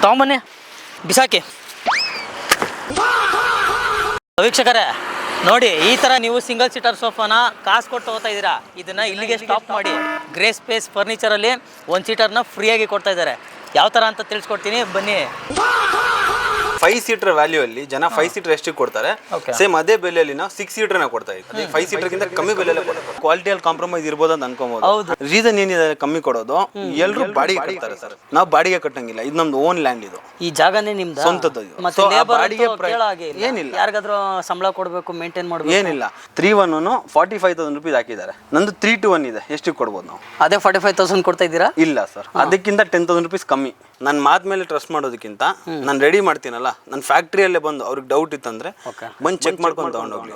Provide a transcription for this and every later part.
ತಗೊಂಬನ್ನಿ ಬಿಸಾಕಿ. ವೀಕ್ಷಕರೇ ನೋಡಿ, ಈ ಥರ ನೀವು ಸಿಂಗಲ್ ಸೀಟರ್ ಸೋಫಾನ ಕಾಸು ಕೊಟ್ಟು ತಗೋತಾ ಇದ್ದೀರಾ. ಇದನ್ನು ಇಲ್ಲಿಗೆ ಸ್ಟಾಪ್ ಮಾಡಿ ಗ್ರೇ ಸ್ಪೇಸ್ ಫರ್ನಿಚರಲ್ಲಿ 1 ಸೀಟರ್ನ ಫ್ರೀಯಾಗಿ ಕೊಡ್ತಾ ಇದ್ದಾರೆ. ಯಾವ ಥರ ಅಂತ ತಿಳಿಸ್ಕೊಡ್ತೀನಿ, ಬನ್ನಿ. 5 ಸೀಟರ್ ವ್ಯಾಲ್ಯೂ ಅಲ್ಲಿ ಜನ 5 ಸೀಟರ್ ಎಷ್ಟಿಗೆ ಕೊಡ್ತಾರೆ, ಸೇಮ್ ಅದೇ ಬೆಲೆಯಲ್ಲಿ ನಾವು 6 ಸೀಟರ್ನ ಕೊಡ್ತಾ ಇದ್ದೀವಿ. 5 ಸೀಟರ್ಗಿಂತ ಕಮ್ಮಿ ಬೆಲೆಯಲ್ಲಿ ಕೊಡ್ತಾರೆ. ಕ್ವಾಲಿಟಿಯಲ್ಲಿ ಕಾಂಪ್ರಮೈಸ್ ಇರ್ಬೋದು ಅಂತ ಅನ್ಕೋಬಹುದು. ರೀಸನ್ ಏನಿದೆ ಕಮ್ಮಿ ಕೊಡೋದು, ಎಲ್ಲರೂ ಬಾಡಿಗೆ ಕಟ್ತಾರೆ ಸರ್. ನಾವು ಬಾಡಿಗೆ ಕಟ್ಟಂಗಿಲ್ಲ, ಇದು ನಮ್ದು ಓನ್ ಲ್ಯಾಂಡ್. ಇದು ಈ ಜಾಗನೇ ನಿಮ್ದು ಸ್ವಂತದ್ದು. ಬಾಡಿಗೆ ಏನಿಲ್ಲ, ಯಾರಿಗಾದ್ರೂ ಸಂಬಳ ಕೊಡಬೇಕು, ಮೇಂಟೈನ್ ಮಾಡಬೇಕು, ಏನಿಲ್ಲ. 3-1 45,000 ರೂಪೀಸ್ ಹಾಕಿದ್ದಾರೆ. ನಂದು 3-1 ಇದೆ, ಎಷ್ಟಿಗೆ ಕೊಡ್ಬೋದು ನಾವು? ಅದೇ 45,000 ಕೊಡ್ತಾ ಇದ್ದೀರಾ? ಇಲ್ಲ ಸರ್, ಅದಕ್ಕಿಂತ 10,000 ರೂಪೀಸ್ ಕಮ್ಮಿ. ನನ್ನ ಮಾತ್ ಮೇಲೆ ಟ್ರಸ್ಟ್ ಮಾಡೋದಕ್ಕಿಂತ ನಾನು ರೆಡಿ ಮಾಡ್ತೀನಲ್ಲ, ನನ್ನ ಫ್ಯಾಕ್ಟ್ರಿಯಲ್ಲೇ ಬಂದು ಅವ್ರಿಗೆ ಡೌಟ್ ಇತ್ತಂದ್ರೆ ಬಂದು ಚೆಕ್ ಮಾಡ್ಕೊಂಡು ತಗೊಂಡೋಗ್ಲಿ.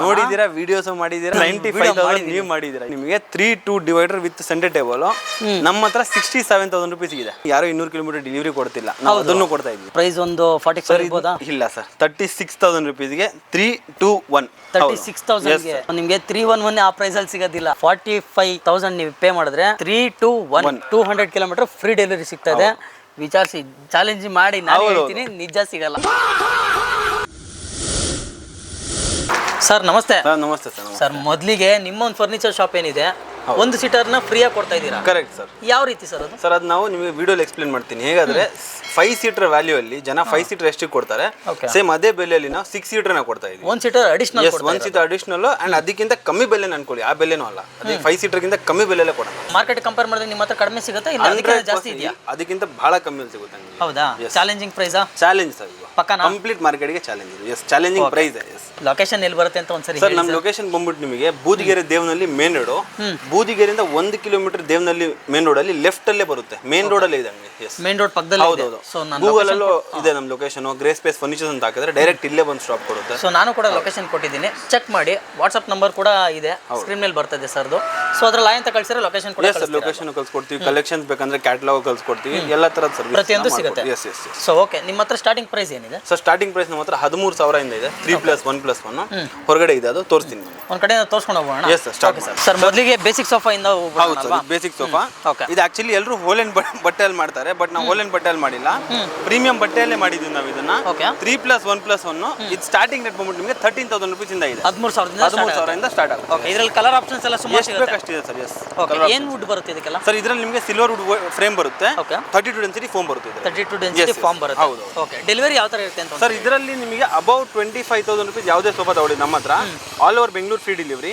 ನೋಡಿದೀರಾ, ವಿಡಿಯೋಸ್ ಮಾಡಿದೀರಾ, 95,000 ನೀವು ಮಾಡಿದೀರಾ. ನಿಮಗೆ 3-2 ಡಿವೈಡರ್ ವಿತ್ ಸೆಂಟರ್ ಟೇಬಲ್ ನಮ್ಮ ಹತ್ರ 67,000 ರೂಪೀಸ್ ಇದೆ. ಯಾರೋ 200 ಕಿಲೋಮೀಟರ್ ಡೆಲಿವರಿ ಕೊಡ್ತಿಲ್ಲ, ನಾವು ಅದನ್ನು ಕೊಡ್ತಾ ಇದ್ವಿ. ಪ್ರೈಸ್ ಒಂದು 45 ಇಲ್ಲ ಸರ್, 36,000 ರೂಪೀಸ್ಗೆ 3-2-1. 36,000 ನಿಮ್ಗೆ 3-1 ಆ ಪ್ರೈಸ್ ಅಲ್ಲಿ ಸಿಗೋದಿಲ್ಲ. 45,000 ನೀವು ಪೇ ಮಾಡಿದ್ರೆ 3-2-1 200 ಕಿಲೋಮೀಟರ್ ಫ್ರೀ ಡೆಲಿವರಿ ಸಿಗ್ತಾ ಇದೆ. ವಿಚಾರಿಸಿ, ಚಾಲೆಂಜ್ ಮಾಡಿ. ನಾನು ಹೇಳ್ತೀನಿ, ನಿಜ ಸಿಗಲ್ಲ. ಸರ್ ನಮಸ್ತೆ. ನಮಸ್ತೆ ಸರ್. ಸರ್ ಮೊದಲಿಗೆ ನಿಮ್ಮ ಒಂದು ಫರ್ನಿಚರ್ ಶಾಪ್ ಏನಿದೆ, 1 ಸೀಟರ್ನ ಫ್ರೀಯಾಗಿ ಕೊಡ್ತಾ ಇದ್ದೀರಾ? Correct sir. ಯಾವ ರೀತಿ ಸರ್ ಅದು? ಸರ್ ಅದು ನಾವು ನಿಮಗೆ ವಿಡಿಯೋಲಿ ಎಕ್ಸ್ಪ್ಲೇನ್ ಮಾಡ್ತೀನಿ. ಹೇಗಾದ್ರೆ 5 ಸೀಟರ್ ವ್ಯಾಲ್ಯೂ ಅಲ್ಲಿ ಜನ 5 ಸೀಟರ್ ಎಷ್ಟಿಗೆ ಕೊಡ್ತಾರೆ, ಸೇಮ್ ಅದೇ ಬೆಲೆಯಲ್ಲಿ ನಾವು 6 ಸೀಟರ್ನ ಕೊಡ್ತಾ ಇದ್ದೀವಿ. 1 seater additional. 1 seater additional and ಅದಕ್ಕಿಂತ ಕಮ್ಮಿ ಬೆಲೆ ಅನ್ಕೊಳ್ಳಿ, ಆ ಬೆಲೆನೂ ಅಲ್ಲ. ಅದೇ 5 ಸೀಟರ್ಗಿಂತ ಕಮ್ಮಿ ಬೆಲೆಲ್ಲೇ ಕೊಡೋಣ. ಮಾರ್ಕೆಟ್ ಕಂಪೇರ್ ಮಾಡಿದ್ರೆ ನಿಮ್ಮ ಹತ್ರ ಕಡಿಮೆ ಸಿಗುತ್ತೆ, ಇಲ್ಲ ಅದಕ್ಕಿಂತ ಜಾಸ್ತಿ ಇದೆಯಾ? ಅದಕ್ಕಿಂತ ಬಹಳ ಕಮ್ಮಿ ಸಿಗುತ್ತೆ. ಹೌದಾ? ಚಾಲೆಂಜಿಂಗ್ ಪ್ರೈಸಾ? ಚಾಲೆಂಜ್ ಸರ್, ಪಕ್ಕಾ ಕಂಪ್ಲೀಟ್ ಮಾರ್ಕೆಟ್ಗೆ ಚಾಲೆಂಜ್ ಇದೆ. Yes, challenging price. Yes. Location ಎಲ್ಲಿ ಬರುತ್ತೆ ಅಂತ ಒಂದ್ಸರಿ ಸರ್, ನಮ್ಮ ಲೊಕೇಶನ್ ಬಂದ್ಬಿಟ್ಟು ನಿಮಗೆ ಬೂದಿಗೆರೆ ದೇವನಹಳ್ಳಿ ಮೇನ್ ರೋಡ್. ಬೂದಿಗೆರೆಯಿಂದ 1 ಕಿಲೋಮೀಟರ್ ದೇವನಹಳ್ಳಿ ಮೇನ್ ರೋಡ್ ಅಲ್ಲಿ ಲೆಫ್ಟ್ ಅಲ್ಲೇ ಬರುತ್ತೆ. ಮೇನ್ ರೋಡ್ ಅಲ್ಲೇ ಇದೆ. ಮೇನ್ ರೋಡ್ ಪಕ್ಕದಲ್ಲಿ. ಹೌದೌದು. ಗೂಗಲ್ ಅಲ್ಲೂ ಇದೆ ನಮ್ಮ ಲೊಕೇಶನ್. ಗ್ರೇ ಸ್ಪೇಸ್ ಫರ್ನಿಚರ್ಸ್ ಅಂತ ಹಾಕಿದ್ರೆ ಡೈರೆಕ್ಟ್ ಇಲ್ಲೇ ಬಂದು ಸ್ಟಾಪ್ ಕೊಡುತ್ತೆ. ಸೊ ನಾನು ಕೂಡ ಲೊಕೇಶನ್ ಕೊಟ್ಟಿದ್ದೀನಿ, ಚೆಕ್ ಮಾಡಿ. ವಾಟ್ಸ್ಆಪ್ ನಂಬರ್ ಕೂಡ ಇದೆ, ಸ್ಕ್ರೀನ್ ಮೇಲೆ ಬರ್ತದೆ ಸರ್ದು. ಸೊ ಅದ್ರಲ್ಲಿ ಆಯ್ ಅಂತ ಕಳಿಸಿದ್ರೆ ಲೊಕೇಶನ್ ಕೂಡ ಲೊಕೇಶನ್ ಕಳ್ಸಿಕೊಡ್ತೀವಿ. ಕಲೆಕ್ಷನ್ಸ್ ಬೇಕಂದ್ರೆ ಕ್ಯಾಟಲಾಗ್ ಕಳ್ಸಿಕೊಡ್ತೀವಿ. ಎಲ್ಲ ತರದ ಸರ್ವಿಸ್ ಪ್ರತಿಯೊಂದು ಸಿಗುತ್ತೆ. S S. ಸೊ ಓಕೆ, ನಿಮ್ಮ ಹತ್ರ ಸ್ಟಾರ್ಟಿಂಗ್ ಪ್ರೈಸ್ ಏನಿದೆ ಸರ್? ಸ್ಟಾರ್ಟಿಂಗ್ ಪ್ರೈಸ್ ನಮ್ಮ ಹತ್ರ 13,000 ಇಂದ ಇದೆ. 3+1+1 ಹೊರಗಡೆ ಇದೆ, ಅದು ತೋರಿಸ್ತೀನಿ. ಒಂದ್ ಕಡೆ ತೋರಿಸ್ಕೊಂಡು ಹೋಗೋಣ. ಎಸ್ ಸರ್, ಸ್ಟಾರ್ಟ್ ಮಾಡಿ. ಸರ್ ಮೊದಲಿಗೆ ಬೇಸಿಕ್ ಸೋಫಾ ಇಂದ. ಹೌದು ಸರ್, ಬೇಸಿಕ್ ಸೋಫಾ. ಇದು ಆಕ್ಚುಲಿ ಎಲ್ಲರೂ ಹೋಲೆನ್ ಬಟ್ಟೆಯಲ್ಲಿ ಮಾಡ್ತಾರೆ, ಬಟ್ ನಾವು ಹೋಲೆನ್ ಬಟ್ಟೆಯಲ್ಲಿ ಮಾಡಿಲ್ಲ, ಪ್ರೀಮಿಯಂ ಬಟ್ಟೆಯಲ್ಲೇ ಮಾಡಿದ್ವಿ ನಾವು ಇದನ್ನ. 3+1+1 ಇದು ಸ್ಟಾರ್ಟಿಂಗ್ ರೇಟ್ ಬಂದ್ಬಿಟ್ಟು ನಿಮಗೆ 13,000 ರೂಪೀಸ್ ಇಂದ ಇದೆ. 13,000 ಇಂದ ಸ್ಟಾರ್ಟ್ ಆಗುತ್ತೆ. ಓಕೆ, ಇದರಲ್ಲಿ ಕಲರ್ ಆಪ್ಷನ್ಸ್ ಎಲ್ಲ ಸುಮಾರು ಸಿಗುತ್ತೆ. ಅಷ್ಟಿದೆ ಸರ್. ಎಸ್. ಏನು ವುಡ್ ಬರುತ್ತೆ ಇದಕ್ಕೆಲ್ಲ? ಸರ್ ಇದರಲ್ಲಿ ನಿಮಗೆ ಸಿಲ್ವರ್ ವುಡ್ ಫ್ರೇಮ್ ಬರುತ್ತೆ. 32 ಡೆನ್ಸಿಟಿ ಫೋಮ್ ಬರುತ್ತೆ. 32 ಡೆನ್ಸಿಟಿ ಫಾರ್ಮ್ ಬರುತ್ತೆ. ಹೌದು. ಓಕೆ, ಡೆಲಿವರಿ ಯಾವ ತರ ಇರುತ್ತೆ ಅಂತ? ಸರ್ ಇದರಲ್ಲಿ ನಿಮಗೆ ಅಬೌವ್ 25,000 ರೂಪೀಸ್ ಯಾವುದೇ ಸೋಫಾ ತಗೊಳ್ಳಿ ನಮ್ಮ ಹತ್ರ, all over Bengaluru free delivery.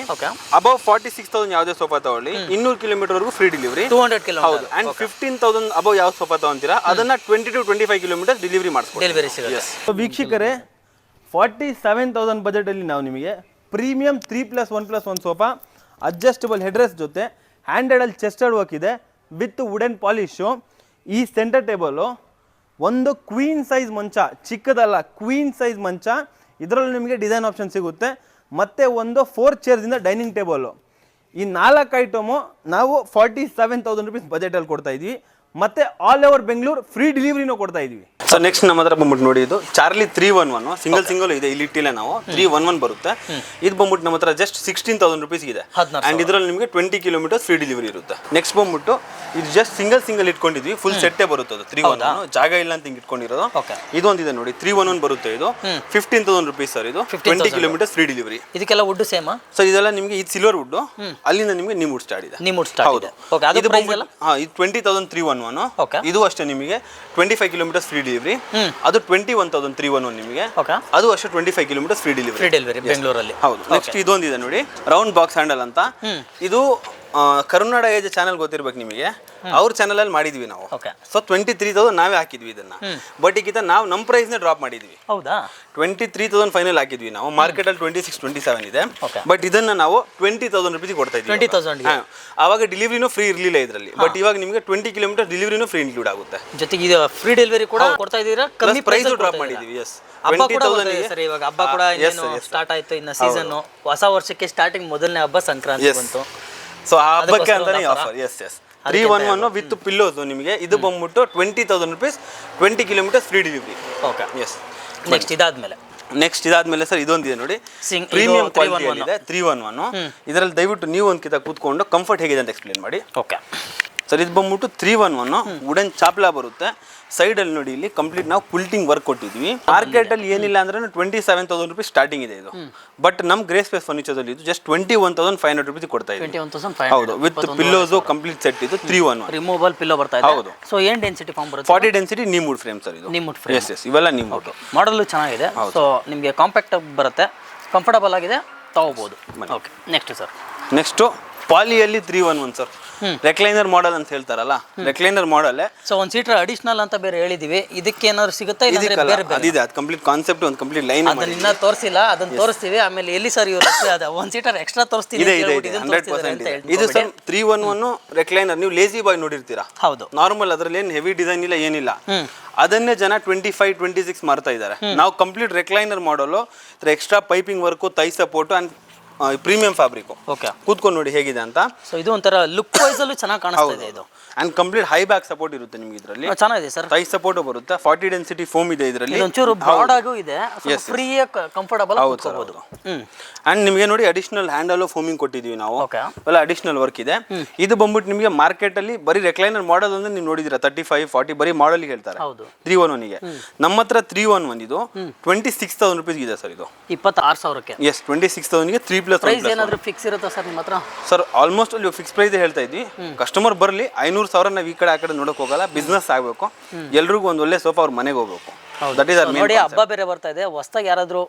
Above 46,000 ಯಾವುದೇ ಸೋಫಾ ತಗೊಳ್ಳಿ 200 ಕಿಲೋಮೀಟರ್ ವರೆಗೂ ಫ್ರೀ ಡೆಲಿವರಿ. 200 ಕಿಲೋಮೀಟರ್. ಹೌದು. ಅಂಡ್ 15,000 ಅಬೌವ್ ಯಾವ ಸೋಫಾ ತಗೊಂತೀರಾ ಅದನ್ನ 20 to 25 ಕಿಲೋಮೀಟರ್ ಡೆಲಿವರಿ ಮಾಡಿಸ್ಕೊಡ್ತೀವಿ. ಡೆಲಿವರಿ ಸಿಗುತ್ತೆ. ವೀಕ್ಷಕರೇ, 47,000 ಬಜೆಟ್ ಅಲ್ಲಿ ನಾವು ನಿಮಗೆ ಪ್ರೀಮಿಯಂ 3+1+1 ಸೋಫಾ, ಅಡ್ಜಸ್ಟಬಲ್ ಹೆಡ್ರೆಸ್ ಜೊತೆ ಹ್ಯಾಂಡೆಡ್ ಅಲ್ಲಿ ಚೆಸ್ಟೆಡ್ ವರ್ಕ್ ಇದೆ ವಿತ್ ವುಡನ್ ಪಾಲಿಶು. ಈ ಸೆಂಟರ್ ಟೇಬಲ್ ಒಂದು ಕ್ವೀನ್ ಸೈಜ್ ಮಂಚ, ಚಿಕ್ಕದಲ್ಲ, ಕ್ವೀನ್ ಸೈಜ್ ಮಂಚ. ಇದರಲ್ಲಿ ನಿಮಗೆ ಡಿಸೈನ್ ಆಪ್ಷನ್ ಸಿಗುತ್ತೆ. ಮತ್ತೆ ಒಂದು 4 ಚೇರ್ಸ್ ಇಂದ ಡೈನಿಂಗ್ ಟೇಬಲ್. ಈ 4 ಐಟಮು ನಾವು 47,000 ರೂಪೀಸ್ ಬಜೆಟಲ್ಲಿ ಕೊಡ್ತಾ ಇದ್ವಿ. ಮತ್ತೆ ಆಲ್ ಓವರ್ ಬೆಂಗಳೂರು ಫ್ರೀ ಡೆಲಿವರಿನೂ ಕೊಡ್ತಾ ಇದೀವಿ. ಸೊ ನೆಕ್ಸ್ಟ್ ನಮ್ಮ ಹತ್ರ ಬಂದ್ಬಿಟ್ಟು ನೋಡಿ, ಇದು ಚಾರ್ಲಿ 311 ಸಿಂಗಲ್ ಇದೆ. ಇಲ್ಲಿ ಇಟ್ಟಿಲ್ಲ ನಾವು, 311 ಬರುತ್ತೆ. ಇದು ಬಂದ್ಬಿಟ್ಟು ನಮ್ಮ ಹತ್ರ ಜಸ್ಟ್ 16,000 ರೂಪೀಸ್ ಇದೆ. ಅಂಡ್ ಇದರಲ್ಲಿ ನಿಮಗೆ 20 ಕಿಲೋಮೀಟರ್ ಫ್ರೀ ಡೆಲಿವರಿ ಇರುತ್ತೆ. ನೆಕ್ಸ್ಟ್ ಬಂದ್ಬಿಟ್ಟು ಇದು ಜಸ್ಟ್ ಸಿಂಗಲ್ ಇಟ್ಕೊಂಡಿದ್ವಿ, ಫುಲ್ ಸೆಟ್ಟೇ ಬರುತ್ತೆ. ಅದು 311 ಜಾಗ ಇಲ್ಲ ಅಂತ ಹಿಂಗೆ ಇಟ್ಕೊಂಡಿರೋದು. ಇದೊಂದಿದೆ ನೋಡಿ, 311 ಬರುತ್ತೆ. ಇದು 15,000 ರೂಪೀಸ್ ಸರ್. ಇದು 20 ಕಿಲೋಮೀಟರ್ ಫ್ರೀ ಡೆಲಿವರಿ. ಇದಕ್ಕೆಲ್ಲ ವುಡ್ ಸೇಮ್ ಸರ್? ಇದೆಲ್ಲ ನಿಮಗೆ ಇದು ಸಿಲ್ವರ್ ವುಡ್, ಅಲ್ಲಿಂದ ನಿಮಗೆ ನಿಮ್ ವುಡ್ ಸ್ಟಾರ್ಟ್ ಇದೆ. ಹೌದು. ಇದು 20,000 311. ಇದು ಅಷ್ಟೇ ನಿಮಗೆ 25 ಕಿಲೋಮೀಟರ್ ಫ್ರೀ ಡೆಲಿವರಿ. ಅದು 21,000 311 ನಿಮಗೆ. ಅದು ಅಷ್ಟೇ 25 ಕಿಲೋಮೀಟರ್ ಫ್ರೀ ಡೆಲಿವರಿ ಬೆಂಗಳೂರಲ್ಲಿ. ಹೌದು. ನೆಕ್ಸ್ಟ್ ಇದೊಂದಿದೆ ನೋಡಿ, ರೌಂಡ್ ಬಾಕ್ಸ್ ಹ್ಯಾಂಡಲ್ ಅಂತ. ಇದು ಕರುನಾಡ ಏಜ್ ಚಾನಲ್ ಗೊತ್ತಿರ್ಬೇಕು ನಿಮಗೆ, ಅವ್ರ ಚಾನಲ್ ಅಲ್ಲಿ ಮಾಡಿದ್ವಿ ನಾವು. ಸೊ 23,000 ನಾವೇ ಹಾಕಿದ್ವಿ ಇದನ್ನ. ಬಟ್ ಈಗ ನಾವು ನಮ್ಮ ಪ್ರೈಸ್ ನೇ ಡ್ರಾಪ್ ಮಾಡಿದ್ವಿ. ಹೌದಾ? 23,000 ಫೈನಲ್ ಹಾಕಿದ್ವಿ ನಾವು. ಮಾರ್ಕೆಟ್ ಅಲ್ಲಿ 26-27 ಇದೆ. ಬಟ್ ಇದನ್ನ ನಾವು 20,000 ರೂಪೀಸ್ ಕೊಡ್ತಾ ಇದ್ವಿ. 20,000. ಆವಾಗ ಡೆಲಿವರಿನೂ ಫ್ರೀ ಇರಲಿಲ್ಲ ಇದರಲ್ಲಿ. ಬಟ್ ಇವಾಗ ನಿಮಗೆ 20 ಕಿಲೋಮೀಟರ್ ಡೆಲಿವರಿನೂ ಫ್ರೀ ಇನ್ಕ್ಲೂಡ್ ಆಗುತ್ತೆ. ಜೊತೆಗೆ ಇದು ಫ್ರೀ ಡೆಲಿವರಿ ಕೂಡ ಕೊಡ್ತಾ ಇದೀರಾ, ಕಮ್ಮಿ ಪ್ರೈಸ್ ಡ್ರಾಪ್ ಮಾಡಿದ್ವಿ. ಎಸ್. ಹಬ್ಬ ಕೂಡ ಸರ್, ಇವಾಗ ಹಬ್ಬ ಕೂಡ ಸ್ಟಾರ್ಟ್ ಆಯ್ತು, ಇನ್ನ ಸೀಸನ್, ಹೊಸ ವರ್ಷಕ್ಕೆ ಸ್ಟಾರ್ಟಿಂಗ್ ಮೊದಲನೇ ಹಬ್ಬ ಸಂಕ್ರಾಂತಿ ಬಂತು. ಸೊ ಆ ಹಬ್ಬಕ್ಕೆ ಅಂತಾನೆ offer. Yes yes. 311 with pillows ನಿಮಗೆ. ಇದು ಬಂದ್ಬಿಟ್ಟು 20,000 rupees, 20 kilometre free delivery. Okay. Yes. Next ಇದಾದ್ಮೇಲೆ ಸರ್ ಇದೊಂದಿದೆ ನೋಡಿ, ಪ್ರೀಮಿಯಂ ಕ್ವಾಲಿಟಿ ಇದೆ 311. ಇದರಲ್ಲಿ ದಯವಿಟ್ಟು ನೀವು ಒಂದು ಕಿತ ಕೂತ್ಕೊಂಡು ಕಂಫರ್ಟ್ ಹೇಗಿದೆ ಅಂತ ಎಕ್ಸ್ಪ್ಲೇನ್ ಮಾಡಿ. ಓಕೆ. ಸರ್ ಇದು ಬಂದ್ಬಿಟ್ಟು 311 ವುಡನ್ ಚಾಪ್ಲಾ ಬರುತ್ತೆ. ಸೈಡಲ್ಲಿ ನೋಡಿ ಇಲ್ಲಿ ಕಂಪ್ಲೀಟ್ ನಾವು ಕ್ವಿಲ್ಟಿಂಗ್ ವರ್ಕ್ ಕೊಟ್ಟಿದ್ವಿ. ಮಾರ್ಕೆಟಲ್ಲಿ ಏನಿಲ್ಲ ಅಂದ್ರೆ 27,000 ರುಪೀಸ್ ಸ್ಟಾರ್ಟಿಂಗ್ ಇದೆ ಇದು. ಬಟ್ ನಮ್ಮ ಗ್ರೇ ಸ್ಪೇಸ್ ಫರ್ನಿಚರ್ದಲ್ಲಿ ಇದು ಜಸ್ಟ್ 21,500 ರುಪೀಸ್ ಕೊಡ್ತಾ ಇದೆ. 21,500 ಹೌದು, ವಿತ್ ಪಿಲ್ಲೋಸ್ ಕಂಪ್ಲೀಟ್ ಸೆಟ್ ಇದು 311 ರಿಮೂವಬಲ್ ಪಿಲ್ಲೋ ಬರ್ತಾ ಇದೆ. ಹೌದು. ಸೊ ಏನ್ ಡೆನ್ಸಿಟಿ ಫಾರ್ಮ್ ಬರುತ್ತೆ? 40 ಡೆನ್ಸಿಟಿ ನೀಮ್ವುಡ್ ಫ್ರೇಮ್ ಸರ್ ಇದು. ನೀಮ್ವುಡ್ ಫ್ರೇಮ್. ಎಸ್ ಇವೆಲ್ಲ ನೀಮ್ವುಡ್. ಮಾಡಲ್ ಚೆನ್ನಾಗಿದೆ. ಸೊ ನಿಮಗೆ ಕಾಂಪ್ಯಾಕ್ಟ್ ಬರುತ್ತೆ, ಕಂಫರ್ಟಬಲ್ ಆಗಿದೆ, ತಗೋಬಹುದು. Okay next sir. ನೆಕ್ಸ್ಟ್ ಪಾಲಿಯಲ್ಲಿ 311 ಸರ್. ರೆಕ್ಲೈನರ್ ಮಾಡೆಲ್ ಅಂತ ಹೇಳ್ತಾರಲ್ಲ, ರೆಕ್ಲೈನರ್ ಮಾಡೆಲ್. ಸೊ ಒಂದು ಸೀಟರ್ ಅಡಿಷನಲ್ ಅಂತ ಬೇರೆ ಹೇಳಿದೀವಿ, ಇದಕ್ಕೆ ಏನಾದ್ರು ಸಿಗುತ್ತಾ? ಬೇರೆ ಅದಿದೆ, ಅದು ಕಂಪ್ಲೀಟ್ ಕಾನ್ಸೆಪ್ಟ್ ಒಂದು ಕಂಪ್ಲೀಟ್ ಲೈನ್ ಅದನ್ನ ಇನ್ನ ತೋರಿಸಿಲ್ಲ, ಅದನ್ನ ತೋರಿಸ್ತೀವಿ. ಆಮೇಲೆ ಎಲ್ಲಿ ಸರ್ ಇವರು ಒಂದು ಸೀಟರ್ ಎಕ್ಸ್ಟ್ರಾ ತೋರಿಸ್ತೀವಿ. ಇದು ಸರ್ 311 ರೆಕ್ಲೈನರ್. ನೀವು ಲೇಜಿ ಬಾಯ್ ನೋಡಿರ್ತೀರಾ? ಹೌದು. ನಾರ್ಮಲ್ ಅದ್ರಲ್ಲಿ ಏನು ಹೆವಿ ಡಿಸೈನ್ ಇಲ್ಲ, ಏನಿಲ್ಲ. ಅದನ್ನೇ ಜನ 25, 26 ಮಾರ್ತಾ ಇದ್ದಾರೆ. ನಾವು ಕಂಪ್ಲೀಟ್ ರೆಕ್ಲೈನರ್ ಮಾಡಲು extra piping work, thigh support and premium fabric. Okay, ಕೂತ್ಕೊಂಡು ನೋಡಿ ಹೇಗಿದೆ ಅಂತ. ಸೊ ಇದು ಒಂಥರ ಲುಕ್ ವೈಸ್ ಅಲ್ಲೂ ಚೆನ್ನಾಗಿ ಕಾಣಿಸ್ತಾ ಇದೆ ಇದು. And complete high back support ಇರುತ್ತೆ ನಿಮಗೆ ಇದರಲ್ಲಿ. ಚೆನ್ನಾಗಿದೆ ಸರ್. ತೈ ಸಪೋರ್ಟ್ ಬರುತ್ತೆ. 40 ಡೆನ್ಸಿಟಿ ಫೋಮ್ ಇದೆ ಇದರಲ್ಲಿ. ಒಂಚೂರು ಬ್ರಾಡ್ ಆಗೂ ಇದೆ, ಫ್ರೀ ಕಂಫರ್ಟಬಲ್ ಕೂತ್ಕೋಬಹುದು. ಅಂಡ್ ನಿಮಗೆ ನೋಡಿ ಅಡಿಷನಲ್ ಹ್ಯಾಂಡಲ್ ಫೋಮಿಂಗ್ ಕೊಟ್ಟಿದೀವಿ ನಾವು. ಎಲ್ಲ ಅಡಿಷನಲ್ ವರ್ಕ್ ಇದೆ. ಇದು ಬಂದ್ಬಿಟ್ಟು ನಿಮಗೆ ಮಾರ್ಕೆಟ್ ಅಲ್ಲಿ ಬರೀ ರೆಕ್ಲೈನರ್ ಮಾಡಲ್ ಅಂದ್ರೆ ನೀವು ನೋಡಿದಿರಾ 35, 40 ಬರೀ ಮಾಡಲ್ ಹೇಳ್ತಾರೆ 311 ಗೆ. ನಮ್ಮ ಹತ್ರ 311 ಇದು 26,000 ರುಪೀಸ್ ಇದೆ ಸರ್. ಇದು 26,000ಕ್ಕೆ. ಎಸ್, 26,000 ಗೆ 3+1 ಪ್ರೈಸ್ ಏನಾದರೂ ಫಿಕ್ಸ್ ಇರುತ್ತಾ ಸರ್ ನಿಮ್ಮ ಹತ್ರ? ಸರ್ ಆಲ್ಮೋಸ್ಟ್ ಅಲ್ಲಿ ಫಿಕ್ಸ್ ಪ್ರೈಸ್ ಹೇಳ್ತಾ ಇದ್ವಿ. ಕಸ್ಟಮರ್ ಬರಲಿ 500,000 ನಾವು ಈ ಕಡೆ ಆ ಕಡೆ ನೋಡಕ್ ಹೋಗಲ್ಲ. ಬಿಸ್ನೆಸ್ ಆಗಬೇಕು, ಎಲ್ರಿಗೂ ಒಂದು ಒಳ್ಳೆ ಸೋಫಾ ಅವ್ರ ಮನೆಗೆ ಹೋಗ್ಬೇಕು. ದಟ್ ಇಸ್ ನೋಡಿ, ಹಬ್ಬ ಬೇರೆ ಬರ್ತಾ ಇದೆ, ಹೊಸದಾಗಿ ಯಾರಾದರೂ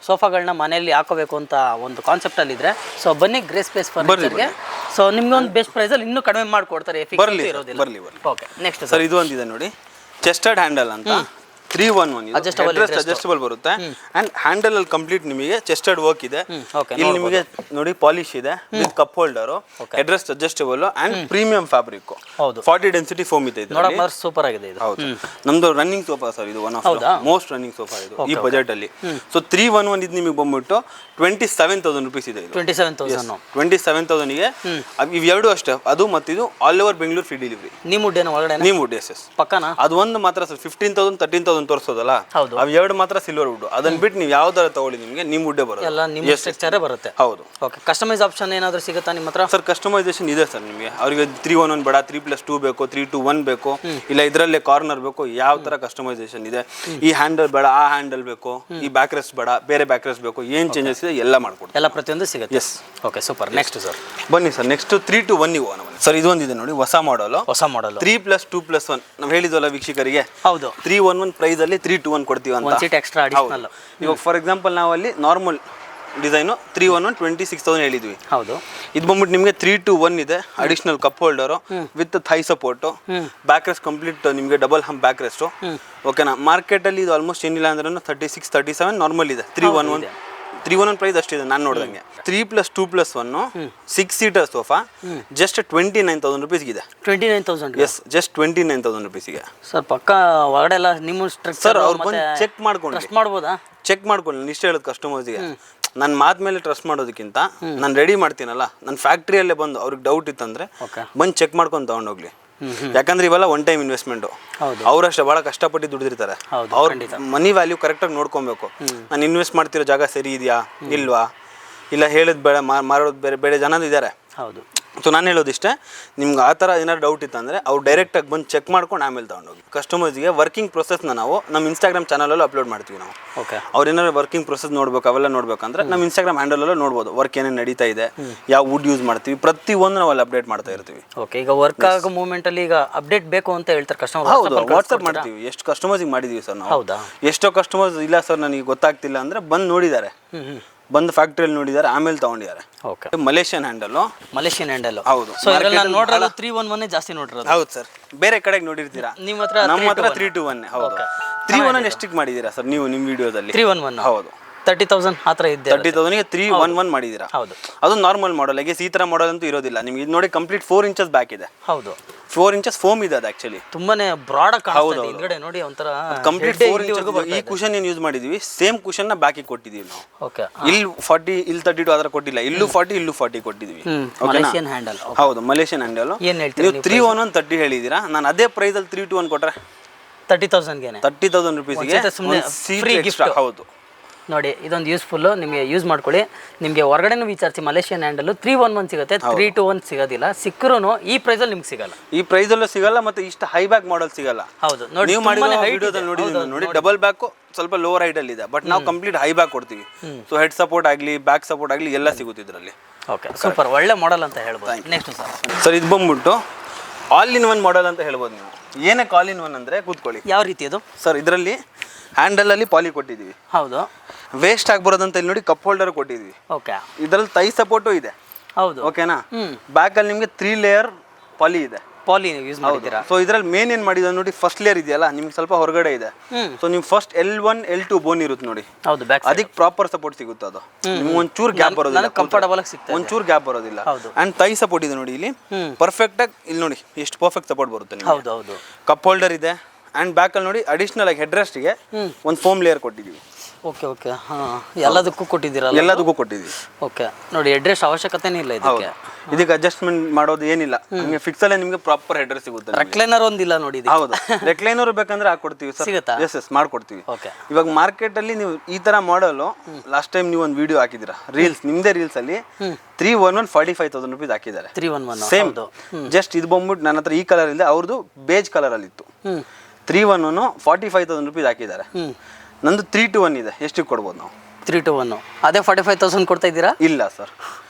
ಸೋಫಾಗಳನ್ನ ಮನೆಯಲ್ಲಿ ಹಾಕೋಬೇಕು ಅಂತ ಒಂದು ಕಾನ್ಸೆಪ್ಟ್ ಅಲ್ಲಿ ಇದ್ರೆ, ಸೊ ಬನ್ನಿ ಗ್ರೇ ಸ್ಪೇಸ್ ಫರ್ನಿಚರ್ಗೆ. ಸೊ ನಿಮ್ಗೆ ಒಂದು ಬೆಸ್ಟ್ ಪ್ರೈಸ್ ಅಲ್ಲಿ ಇನ್ನೂ ಕಡಿಮೆ ಮಾಡ್ಕೊಡ್ತಾರೆ. ಬರ್ಲಿ. ಓಕೆ ನೆಕ್ಸ್ಟ್ ಸರ್ ಇದು ಒಂದಿದೆ ನೋಡಿ, ಚೆಸ್ಟರ್ಡ್ ಹ್ಯಾಂಡಲ್ ಅಂತ. 311 ಅಡ್ಜಸ್ಟಬಲ್ ಬರುತ್ತೆ. ಅಂಡ್ ಹ್ಯಾಂಡಲ್ ಅಲ್ಲಿ ಕಂಪ್ಲೀಟ್ ನಿಮಗೆ ಚೆಸ್ಟರ್ಡ್ ವರ್ಕ್ ಇದೆ. ಇಲ್ಲಿ ನಿಮಗೆ ನೋಡಿ ಪಾಲಿಶ್ ಇದೆ with cup holder, headrest adjustable and premium fabric. 40 density foam ಇದೆ ಇದು. ಸೂಪರ್ ಆಗಿದೆ ಇದು. ಹೌದು, ನಮ್ದು ರನ್ನಿಂಗ್ ಸೋಫಾ ಸರ್ ಇದು. One of most running sofa ಇದು ಈ ಬಜೆಟ್ ಅಲ್ಲಿ. ಸೊ 311 ಇದು ನಿಮಗೆ ಬಂದ್ಬಿಟ್ಟು 27,000 ರುಪೀಸ್ ಇದೆ. 27,000 ಗೆ ಇವೆರಡು ಅಷ್ಟೇ. ಅದು ಮತ್ತಿದು all over Bengaluru free delivery. ನೀವುಡ್ ಎಸ್ ಪಕ್ಕನಾ? ಅದು ಒಂದು ಮಾತ್ರ ಸರ್ 15,000, 13,000 ತೋರಿಸೋದಲ್ಲ, ಅವು ಎರಡು ಮಾತ್ರ ಸಿಲ್ವರ್ ವುಡ್. ಅದನ್ನ ಬಿಟ್ಟು ನೀವು ಯಾವ ತರ ತಗೊಳ್ಳಿ ನಿಮಗೆ ನಿಮ್ಮ ವುಡ್ಡೇ ಬರುತ್ತೆ. ಹೌದು. ಓಕೆ, ಕಸ್ಟಮೈಸ್ ಆಪ್ಷನ್ ಏನಾದರೂ ಸಿಗುತ್ತಾ ನಿಮ್ಮ ಹತ್ರ? ಸರ್ ಕಸ್ಟಮೈಸೇಷನ್ ಇದೆ ಸರ್ ನಿಮಗೆ. ಅವರಿಗೆ 311 ಬೇಡ, 3+2 ಬೇಕು, 321 ಬೇಕು, ಇಲ್ಲ ಇದರಲ್ಲೇ ಕಾರ್ನರ್ ಬೇಕು, ಯಾವ ತರ ಕಸ್ಟಮೈಸೇಷನ್ ಇದೆ. ಈ ಹ್ಯಾಂಡಲ್ ಬೇಡ, ಆ ಹ್ಯಾಂಡಲ್ ಬೇಕು, ಈ ಬ್ಯಾಕ್ ರೆಸ್ಟ್ ಬೇಡ, ಬೇರೆ ಬ್ಯಾಕ್ ರೆಸ್ಟ್ ಬೇಕು, ಏನ್ ಚೇಂಜಸ್ ಇದೆ ಎಲ್ಲ ಮಾಡ್ಕೊಡ್ತೀವಿ. ಎಲ್ಲ ಪ್ರತಿಯೊಂದು ಸಿಗುತ್ತೆ. Yes. Okay super. Next sir ಬನ್ನಿ ಸರ್. ನೆಕ್ಸ್ಟ್ 321 ಹೋಗೋಣ ಸರ್. ಇದು ಒಂದಿದೆ ನೋಡಿ, ಹೊಸ ಮಾಡಲ್ 3+2+1. ನಾವು ಹೇಳಿದ್ವಲ್ಲ ವೀಕ್ಷಕರಿಗೆ, ಹೌದು 311 ಪ್ರೈಸ್ ಅಲ್ಲಿ 321 ಕೊಡ್ತೀವಿ ಅಂತ. ಇವಾಗ ಫಾರ್ ಎಕ್ಸಾಂಪಲ್ ನಾವು ಅಲ್ಲಿ ನಾರ್ಮಲ್ ಡಿಸೈನು 311 26,000 ಹೇಳಿದ್ವಿ. ಹೌದು. ಇದು ಬಂದ್ಬಿಟ್ಟು ನಿಮಗೆ 321 ಇದೆ. Additional cup holder with thigh support, back rest complete ನಿಮಗೆ ಡಬಲ್ ಹಂಪ್ ಬ್ಯಾಕ್ ರೆಸ್ಟ್. ಓಕೆನಾ? ಮಾರ್ಕೆಟ್ ಅಲ್ಲಿ ಇದು ಆಲ್ಮೋಸ್ಟ್ ಏನಿಲ್ಲ ಅಂದ್ರೆ 36, 37 ನಾರ್ಮಲ್ ಇದೆ. 311 ಪ್ರೈಸ್ ಅಷ್ಟಿದೆ ನಾನು ನೋಡ್ದಂಗೆ. 3+2+1 6 ಸೀಟರ್ ಸೋಫಾ ಜಸ್ಟ್ 29,000 ರುಪೀಸ್ಗಿದೆ. 29,000? ಎಸ್, ಜಸ್ಟ್ 29,000 ರುಪೀಸ್ಗೆ. ಸರ್ ಪಕ್ಕ ಒಳಗಡೆ ಎಲ್ಲ ನಿಮ್ಮ ಸರ್ ಅವ್ರು ಬಂದು ಚೆಕ್ ಮಾಡ್ಕೊಂಡು ಟ್ರಸ್ಟ್ ಮಾಡ್ಬೋದಾ? ಚೆಕ್ ಮಾಡ್ಕೊಳ್ಳಿ. ಇಷ್ಟ ಹೇಳೋದು ಕಸ್ಟಮರ್ಸ್ಗೆ, ನನ್ನ ಮಾತು ಮೇಲೆ ಟ್ರಸ್ಟ್ ಮಾಡೋದಕ್ಕಿಂತ ನಾನು ರೆಡಿ ಮಾಡ್ತೀನಲ್ಲ, ನನ್ನ ಫ್ಯಾಕ್ಟ್ರಿಯಲ್ಲೇ ಬಂದು ಅವ್ರಿಗೆ ಡೌಟ್ ಇತ್ತಂದ್ರೆ ಬಂದು ಚೆಕ್ ಮಾಡ್ಕೊಂಡು ತಗೊಂಡೋಗ್ಲಿ. ಯಾಕಂದ್ರೆ ಇವೆಲ್ಲ ಒನ್ ಟೈಮ್ ಇನ್ವೆಸ್ಟ್ಮೆಂಟ್. ಅವರಷ್ಟೇ ಬಹಳ ಕಷ್ಟಪಟ್ಟು ದುಡಿದಿರ್ತಾರೆ. ಅವ್ರ ಮನಿ ವ್ಯಾಲ್ಯೂ ಕರೆಕ್ಟಾಗಿ ನೋಡ್ಕೊಬೇಕು. ನಾನು ಇನ್ವೆಸ್ಟ್ ಮಾಡ್ತಿರೋ ಜಾಗ ಸರಿ ಇದೆಯಾ ಇಲ್ವಾ, ಇಲ್ಲ ಹೇಳಿದ್ ಬೇಡ ಮಾರೋದು ಬೇರೆ ಬೇರೆ ಜನದು ಇದ್ದಾರೆ. ಹೌದು. ಸೊ ನಾನು ಹೇಳೋದಿಷ್ಟೇ, ನಿಮ್ಗೆ ಆ ಥರ ಏನಾದ್ರು ಡೌಟ್ ಇತ್ತಂದರೆ ಅವ್ರು ಡೈರೆಕ್ಟಾಗಿ ಬಂದು ಚೆಕ್ ಮಾಡ್ಕೊಂಡು ಆಮೇಲೆ ತೊಗೊಂಡೋಗಿ. ಕಸ್ಟಮರ್ಸ್ಗೆ ವರ್ಕಿಂಗ್ ಪ್ರೊಸೆಸ್ನ ನಾವು ನಮ್ಮ ಇನ್ಸ್ಟಾಗ್ರಾಮ್ ಚಾನಲಲ್ಲೂ ಅಪ್ಲೋಡ್ ಮಾಡ್ತೀವಿ ನಾವು. ಓಕೆ. ಅವ್ರು ಏನಾದ್ರು ವರ್ಕಿಂಗ್ ಪ್ರೊಸೆಸ್ ನೋಡ್ಬೇಕು, ಅವೆಲ್ಲ ನೋಡ್ಬೇಕಂದ್ರೆ ನಮ್ಮ ಇನ್ಸ್ಟಾಗ್ರಾಮ್ ಹ್ಯಾಂಡಲಲ್ಲೂ ನೋಡ್ಬೋದು. ವರ್ಕ್ ಏನೇನು ನಡೀತಾ ಇದೆ, ಯಾವ ವುಡ್ ಯೂಸ್ ಮಾಡ್ತೀವಿ, ಪ್ರತಿಯೊಂದು ನಾವು ಅಲ್ಲಿ ಅಪ್ಡೇಟ್ ಮಾಡ್ತಾ ಇರ್ತೀವಿ. ಓಕೆ. ಈಗ ವರ್ಕ್ ಆಗೋ ಮೂಮೆಂಟಲ್ಲಿ ಈಗ ಅಪ್ಡೇಟ್ ಬೇಕು ಅಂತ ಹೇಳ್ತಾರೆ ಕಸ್ಟಮರ್. ಹೌದು, ವಾಟ್ಸಪ್ ಮಾಡ್ತೀವಿ. ಎಷ್ಟು ಕಸ್ಟಮರ್ಸಿಗೆ ಮಾಡಿದ್ದೀವಿ ಸರ್ ನಾವು. ಹೌದಾ? ಎಷ್ಟೋ ಕಸ್ಟಮರ್ಸ್ ಇಲ್ಲ ಸರ್ ನನಗೆ ಗೊತ್ತಾಗ್ತಿಲ್ಲ ಅಂದರೆ ಬಂದು ನೋಡಿದ್ದಾರೆ, ಬಂದು ಫ್ಯಾಕ್ಟ್ರಿಯಲ್ಲಿ ನೋಡಿದ್ದಾರೆ, ಆಮೇಲೆ ತಗೊಂಡಿದ್ದಾರೆ. ಓಕೆ. Malaysian handle. ಹೌದು. ಸೊ ಇದರಲ್ಲಿ ನಾನು ನೋಡಿರೋದು 311 ಜಾಸ್ತಿ ನೋಡಿರೋದು. ಹೌದು ಸರ್, ಬೇರೆ ಕಡೆಗೆ ನೋಡಿರ್ತೀರಾ. ನಿಮ್ಮ ಹತ್ರ ನಮ್ಮ ಹತ್ರ 321. ಹೌದು. 311 ಎಷ್ಟಿಗೆ ಮಾಡಿದ್ದೀರಾ ಸರ್ ನೀವು ನಿಮ್ಮ ವಿಡಿಯೋದಲ್ಲಿ? 311 ಹೌದು. 30,000 ಆ ಥರ ಇದ್ದೆ. 30,000ಗೆ 311 ಮಾಡಿದ್ದೀರಾ. ಹೌದು. ಅದು ನಾರ್ಮಲ್ ಮಾಡಲ್. ಈಗ ಈ ಥರ ಮಾಡಲ್ ಅಂತೂ ಇರೋದಿಲ್ಲ ನಿಮ್ಗೆ. ಇದು ನೋಡಿ ಕಂಪ್ಲೀಟ್ 4 ಇಂಚಸ್ ಬ್ಯಾಕ್ ಇದೆ. ಹೌದು. 4 ಇಂಚಸ್ ಫೋಮ್ ಇದೆ. ಅದು ಆಕ್ಚುಲಿ ತುಂಬಾನೇ ಬ್ರಾಡ್ ಆಗಿ ಕಾಣಿಸ್ತಿದೆ. ಹಿಂದ್ಗಡೆ ನೋಡಿ ಒಂಥರ ಕಂಪ್ಲೀಟ್ 4 ಇಂಚಸ್. ಈ ಕುಷನ್ ಏನು ಯೂಸ್ ಮಾಡಿದೀವಿ, ಸೇಮ್ ಕುಷನ್ ನ ಬ್ಯಾಕಿಗೆ ಕೊಟ್ಟಿದೀವಿ ನಾವು. ಓಕೆ. ಇಲ್ಲಿ 40, ಇಲ್ಲಿ 32 ಅದರ ಕೊಟ್ಟಿಲ್ಲ. ಇಲ್ಲೂ 40, ಇಲ್ಲೂ 40 ಕೊಟ್ಟಿದೀವಿ. Malaysian handle. ಹೌದು, ಮಲೇಷಿಯನ್ ಹ್ಯಾಂಡಲ್. ನೀವು 311 30 ಹೇಳಿದೀರಾ, ನಾನು ಅದೇ ಪ್ರೈಸ್ ಅಲ್ಲಿ 321 ಕೊಟ್ರೆ 30,000 ಗೆ 30,000 ರುಪೀಸ್ಗೆ ಫ್ರೀ ಗಿಫ್ಟ್. ಹೌದು, ನೋಡಿ ಇದೊಂದು ಯೂಸ್ಫುಲ್ಲು, ನಿಮಗೆ ಯೂಸ್ ಮಾಡ್ಕೊಳ್ಳಿ. ನಿಮಗೆ ಹೊರಗಡೆನೂ ವಿಚಾರಿಸಿ, ಮಲೇಷಿಯನ್ ಹ್ಯಾಂಡಲ್ 311 ಸಿಗುತ್ತೆ, 321 ಸಿಗೋದಿಲ್ಲ. ಸಿಕ್ಕರೂ ಈ ಪ್ರೈಸಲ್ಲಿ ನಿಮ್ಗೆ ಸಿಗಲ್ಲ. ಈ ಪ್ರೈಸಲ್ಲೂ ಸಿಗಲ್ಲ, ಮತ್ತೆ ಇಷ್ಟು ಹೈ ಬ್ಯಾಕ್ ಮಾಡಲ್ ಸಿಗಲ್ಲ. ಹೌದು ನೋಡಿ, ನೀವು ಮಾಡಿರೋ ವಿಡಿಯೋದಲ್ಲಿ ನೋಡಿ ಡಬಲ್ ಬ್ಯಾಕ್ ಸ್ವಲ್ಪ ಲೋವರ್ ಹೈಟ್ ಅಲ್ಲಿ ಇದೆ, ಬಟ್ ನಾವು ಕಂಪ್ಲೀಟ್ ಹೈ ಬ್ಯಾಕ್ ಕೊಡ್ತೀವಿ. ಸೊ ಹೆಡ್ ಸಪೋರ್ಟ್ ಆಗಲಿ ಬ್ಯಾಕ್ ಸಪೋರ್ಟ್ ಆಗಲಿ ಎಲ್ಲ ಸಿಗುತ್ತೆ ಇದರಲ್ಲಿ. ಓಕೆ, ಸೂಪರ್, ಒಳ್ಳೆ ಮಾಡೆಲ್ ಅಂತ ಹೇಳ್ಬೋದು. ನೆಕ್ಸ್ಟ್ ಸರ್ ಇದು ಬಂದ್ಬಿಟ್ಟು ಆಲ್ ಇನ್ ಒನ್ ಮಾಡೆಲ್ ಅಂತ ಹೇಳ್ಬೋದು ನೀವು. ಏನಕ್ಕೆ ಆಲ್ ಇನ್ ಒನ್ ಅಂದರೆ ಕೂತ್ಕೊಳ್ಳಿ. ಯಾವ ರೀತಿ ಅದು ಸರ್ ಇದರಲ್ಲಿ ಹ್ಯಾಂಡಲಲ್ಲಿ ಪಾಲಿ ಕೊಟ್ಟಿದ್ದೀವಿ. ಹೌದು. ವೇಸ್ಟ್ ಆಗ್ಬರೋದಂತ ಇಲ್ಲಿ ನೋಡಿ ಕಪ್ ಹೋಲ್ಡರ್ ಕೊಟ್ಟಿದ್ದೀವಿ. ಓಕೆ. ಇದರಲ್ಲಿ ತೈ ಸಪೋರ್ಟು ಇದೆ. ಹೌದು. ಓಕೆನಾ. ಬ್ಯಾಕಲ್ಲಿ ನಿಮಗೆ 3 ಲೇಯರ್ ಪಾಲಿ ಇದೆ. ಪಾಲಿ ಯೂಸ್ ಮಾಡಿದ್ದೀರಾ. ಸೊ ಇದರಲ್ಲಿ ಮೇನ್ ಏನು ಮಾಡಿದ ನೋಡಿ, ಫಸ್ಟ್ ಲೇಯರ್ ಇದೆಯಲ್ಲ ನಿಮ್ಗೆ ಸ್ವಲ್ಪ ಹೊರಗಡೆ ಇದೆ. ಸೊ ನೀವು ಫಸ್ಟ್ L1 L2 ಬೋನ್ ಇರುತ್ತೆ ನೋಡಿ. ಹೌದು, ಬ್ಯಾಕ್ ಅದಕ್ಕೆ ಪ್ರಾಪರ್ ಸಪೋರ್ಟ್ ಸಿಗುತ್ತೆ. ಅದು ನಿಮ್ಗೆ ಒಂಚೂರು ಗ್ಯಾಪ್ ಬರೋದಿಲ್ಲ, ಕಂಫರ್ಟಬಲ್ ಆಗಿ ಸಿಗ್ತದೆ, ಒಂಚೂರು ಗ್ಯಾಪ್ ಬರೋದಿಲ್ಲ. ಅಂಡ್ ತೈ ಸಪೋರ್ಟ್ ಇದೆ ನೋಡಿ ಇಲ್ಲಿ ಪರ್ಫೆಕ್ಟ್ ಆಗಿ. ಇಲ್ಲಿ ನೋಡಿ ಎಷ್ಟು ಪರ್ಫೆಕ್ಟ್ ಸಪೋರ್ಟ್ ಬರುತ್ತೆ ನಿಮಗೆ. ಹೌದು ಹೌದು. ಕಪ್ ಹೋಲ್ಡರ್ ಇದೆ. ಅಂಡ್ ಬ್ಯಾಕಲ್ಲಿ ನೋಡಿ ಅಡಿಷನಲ್ ಆಗಿ ಹೆಡ್ ರೆಸ್ಟ್ಗೆ ಒಂದು ಫೋಮ್ ಲೇಯರ್ ಕೊಟ್ಟಿದ್ದೀವಿ. Okay okay. ಹಾಂ, ಎಲ್ಲದಕ್ಕೂ ಕೊಟ್ಟಿದ್ದೀರಲ್ಲ? ಎಲ್ಲದಕ್ಕೂ ಕೊಟ್ಟಿದ್ದೀವಿ. ಓಕೆ. ನೋಡಿ ಅಡ್ರೆಸ್ ಅವಶ್ಯಕತೆನೇ ಇಲ್ಲ ಇದಕ್ಕೆ. ಇದಕ್ಕೆ ಅಡ್ಜಸ್ಟ್ಮೆಂಟ್ ಮಾಡೋದು ಏನಿಲ್ಲ, ನಿಮಗೆ ಫಿಕ್ಸ್ ಅಲ್ಲೇ ನಿಮಗೆ ಪ್ರಾಪರ್ ಹೆಡರ್ ಸಿಗುತ್ತೆ. ರೆಕ್ಲೈನರ್ ಒಂದಿಲ್ಲ ನೋಡಿ ಇದಕ್ಕೆ. ಹೌದು, ರೆಕ್ಲೈನರ್ ಬೇಕಂದ್ರೆ ಹಾಕೊಡ್ತೀವಿ ಸರ್. ಸಿಗುತ್ತಾ? ಎಸ್ ಮಾಡ್ಕೊಡ್ತೀವಿ. ಓಕೆ. ಇವಾಗ ಮಾರ್ಕೆಟ್ ಅಲ್ಲಿ ನೀವು ಈ ತರ ಮಾಡಲು ಲಾಸ್ಟ್ ಟೈಮ್ ನೀವು ಒಂದು ವಿಡಿಯೋ ಹಾಕಿದ್ದೀರಾ, ರೀಲ್ಸ್, ನಿಮ್ದೇ ರೀಲ್ಸ್ ಅಲ್ಲಿ 311 45,000 rupees ಹಾಕಿದ್ದಾರೆ. 311 ಸೇಮ್. ಜಸ್ಟ್ ಇದು ಬಂದ್ಬಿಟ್ಟು ನನ್ನ ಹತ್ರ ಈ ಕಲರ್ ಇದೆ, ಅವ್ರದ್ದು ಬೇಜ್ ಕಲರ್ ಅಲ್ಲಿ ಇತ್ತು. 311 45,000 rupees ಹಾಕಿದ್ದಾರೆ. ನಂದು 321 ಇದೆ. ಎಷ್ಟಿಗೆ ಕೊಡ್ಬೋದು ನಾವು? 321 ಅದೇ 45,000 ಕೊಡ್ತಾ ಇದ್ದೀರಾ? ಇಲ್ಲ ಸರ್,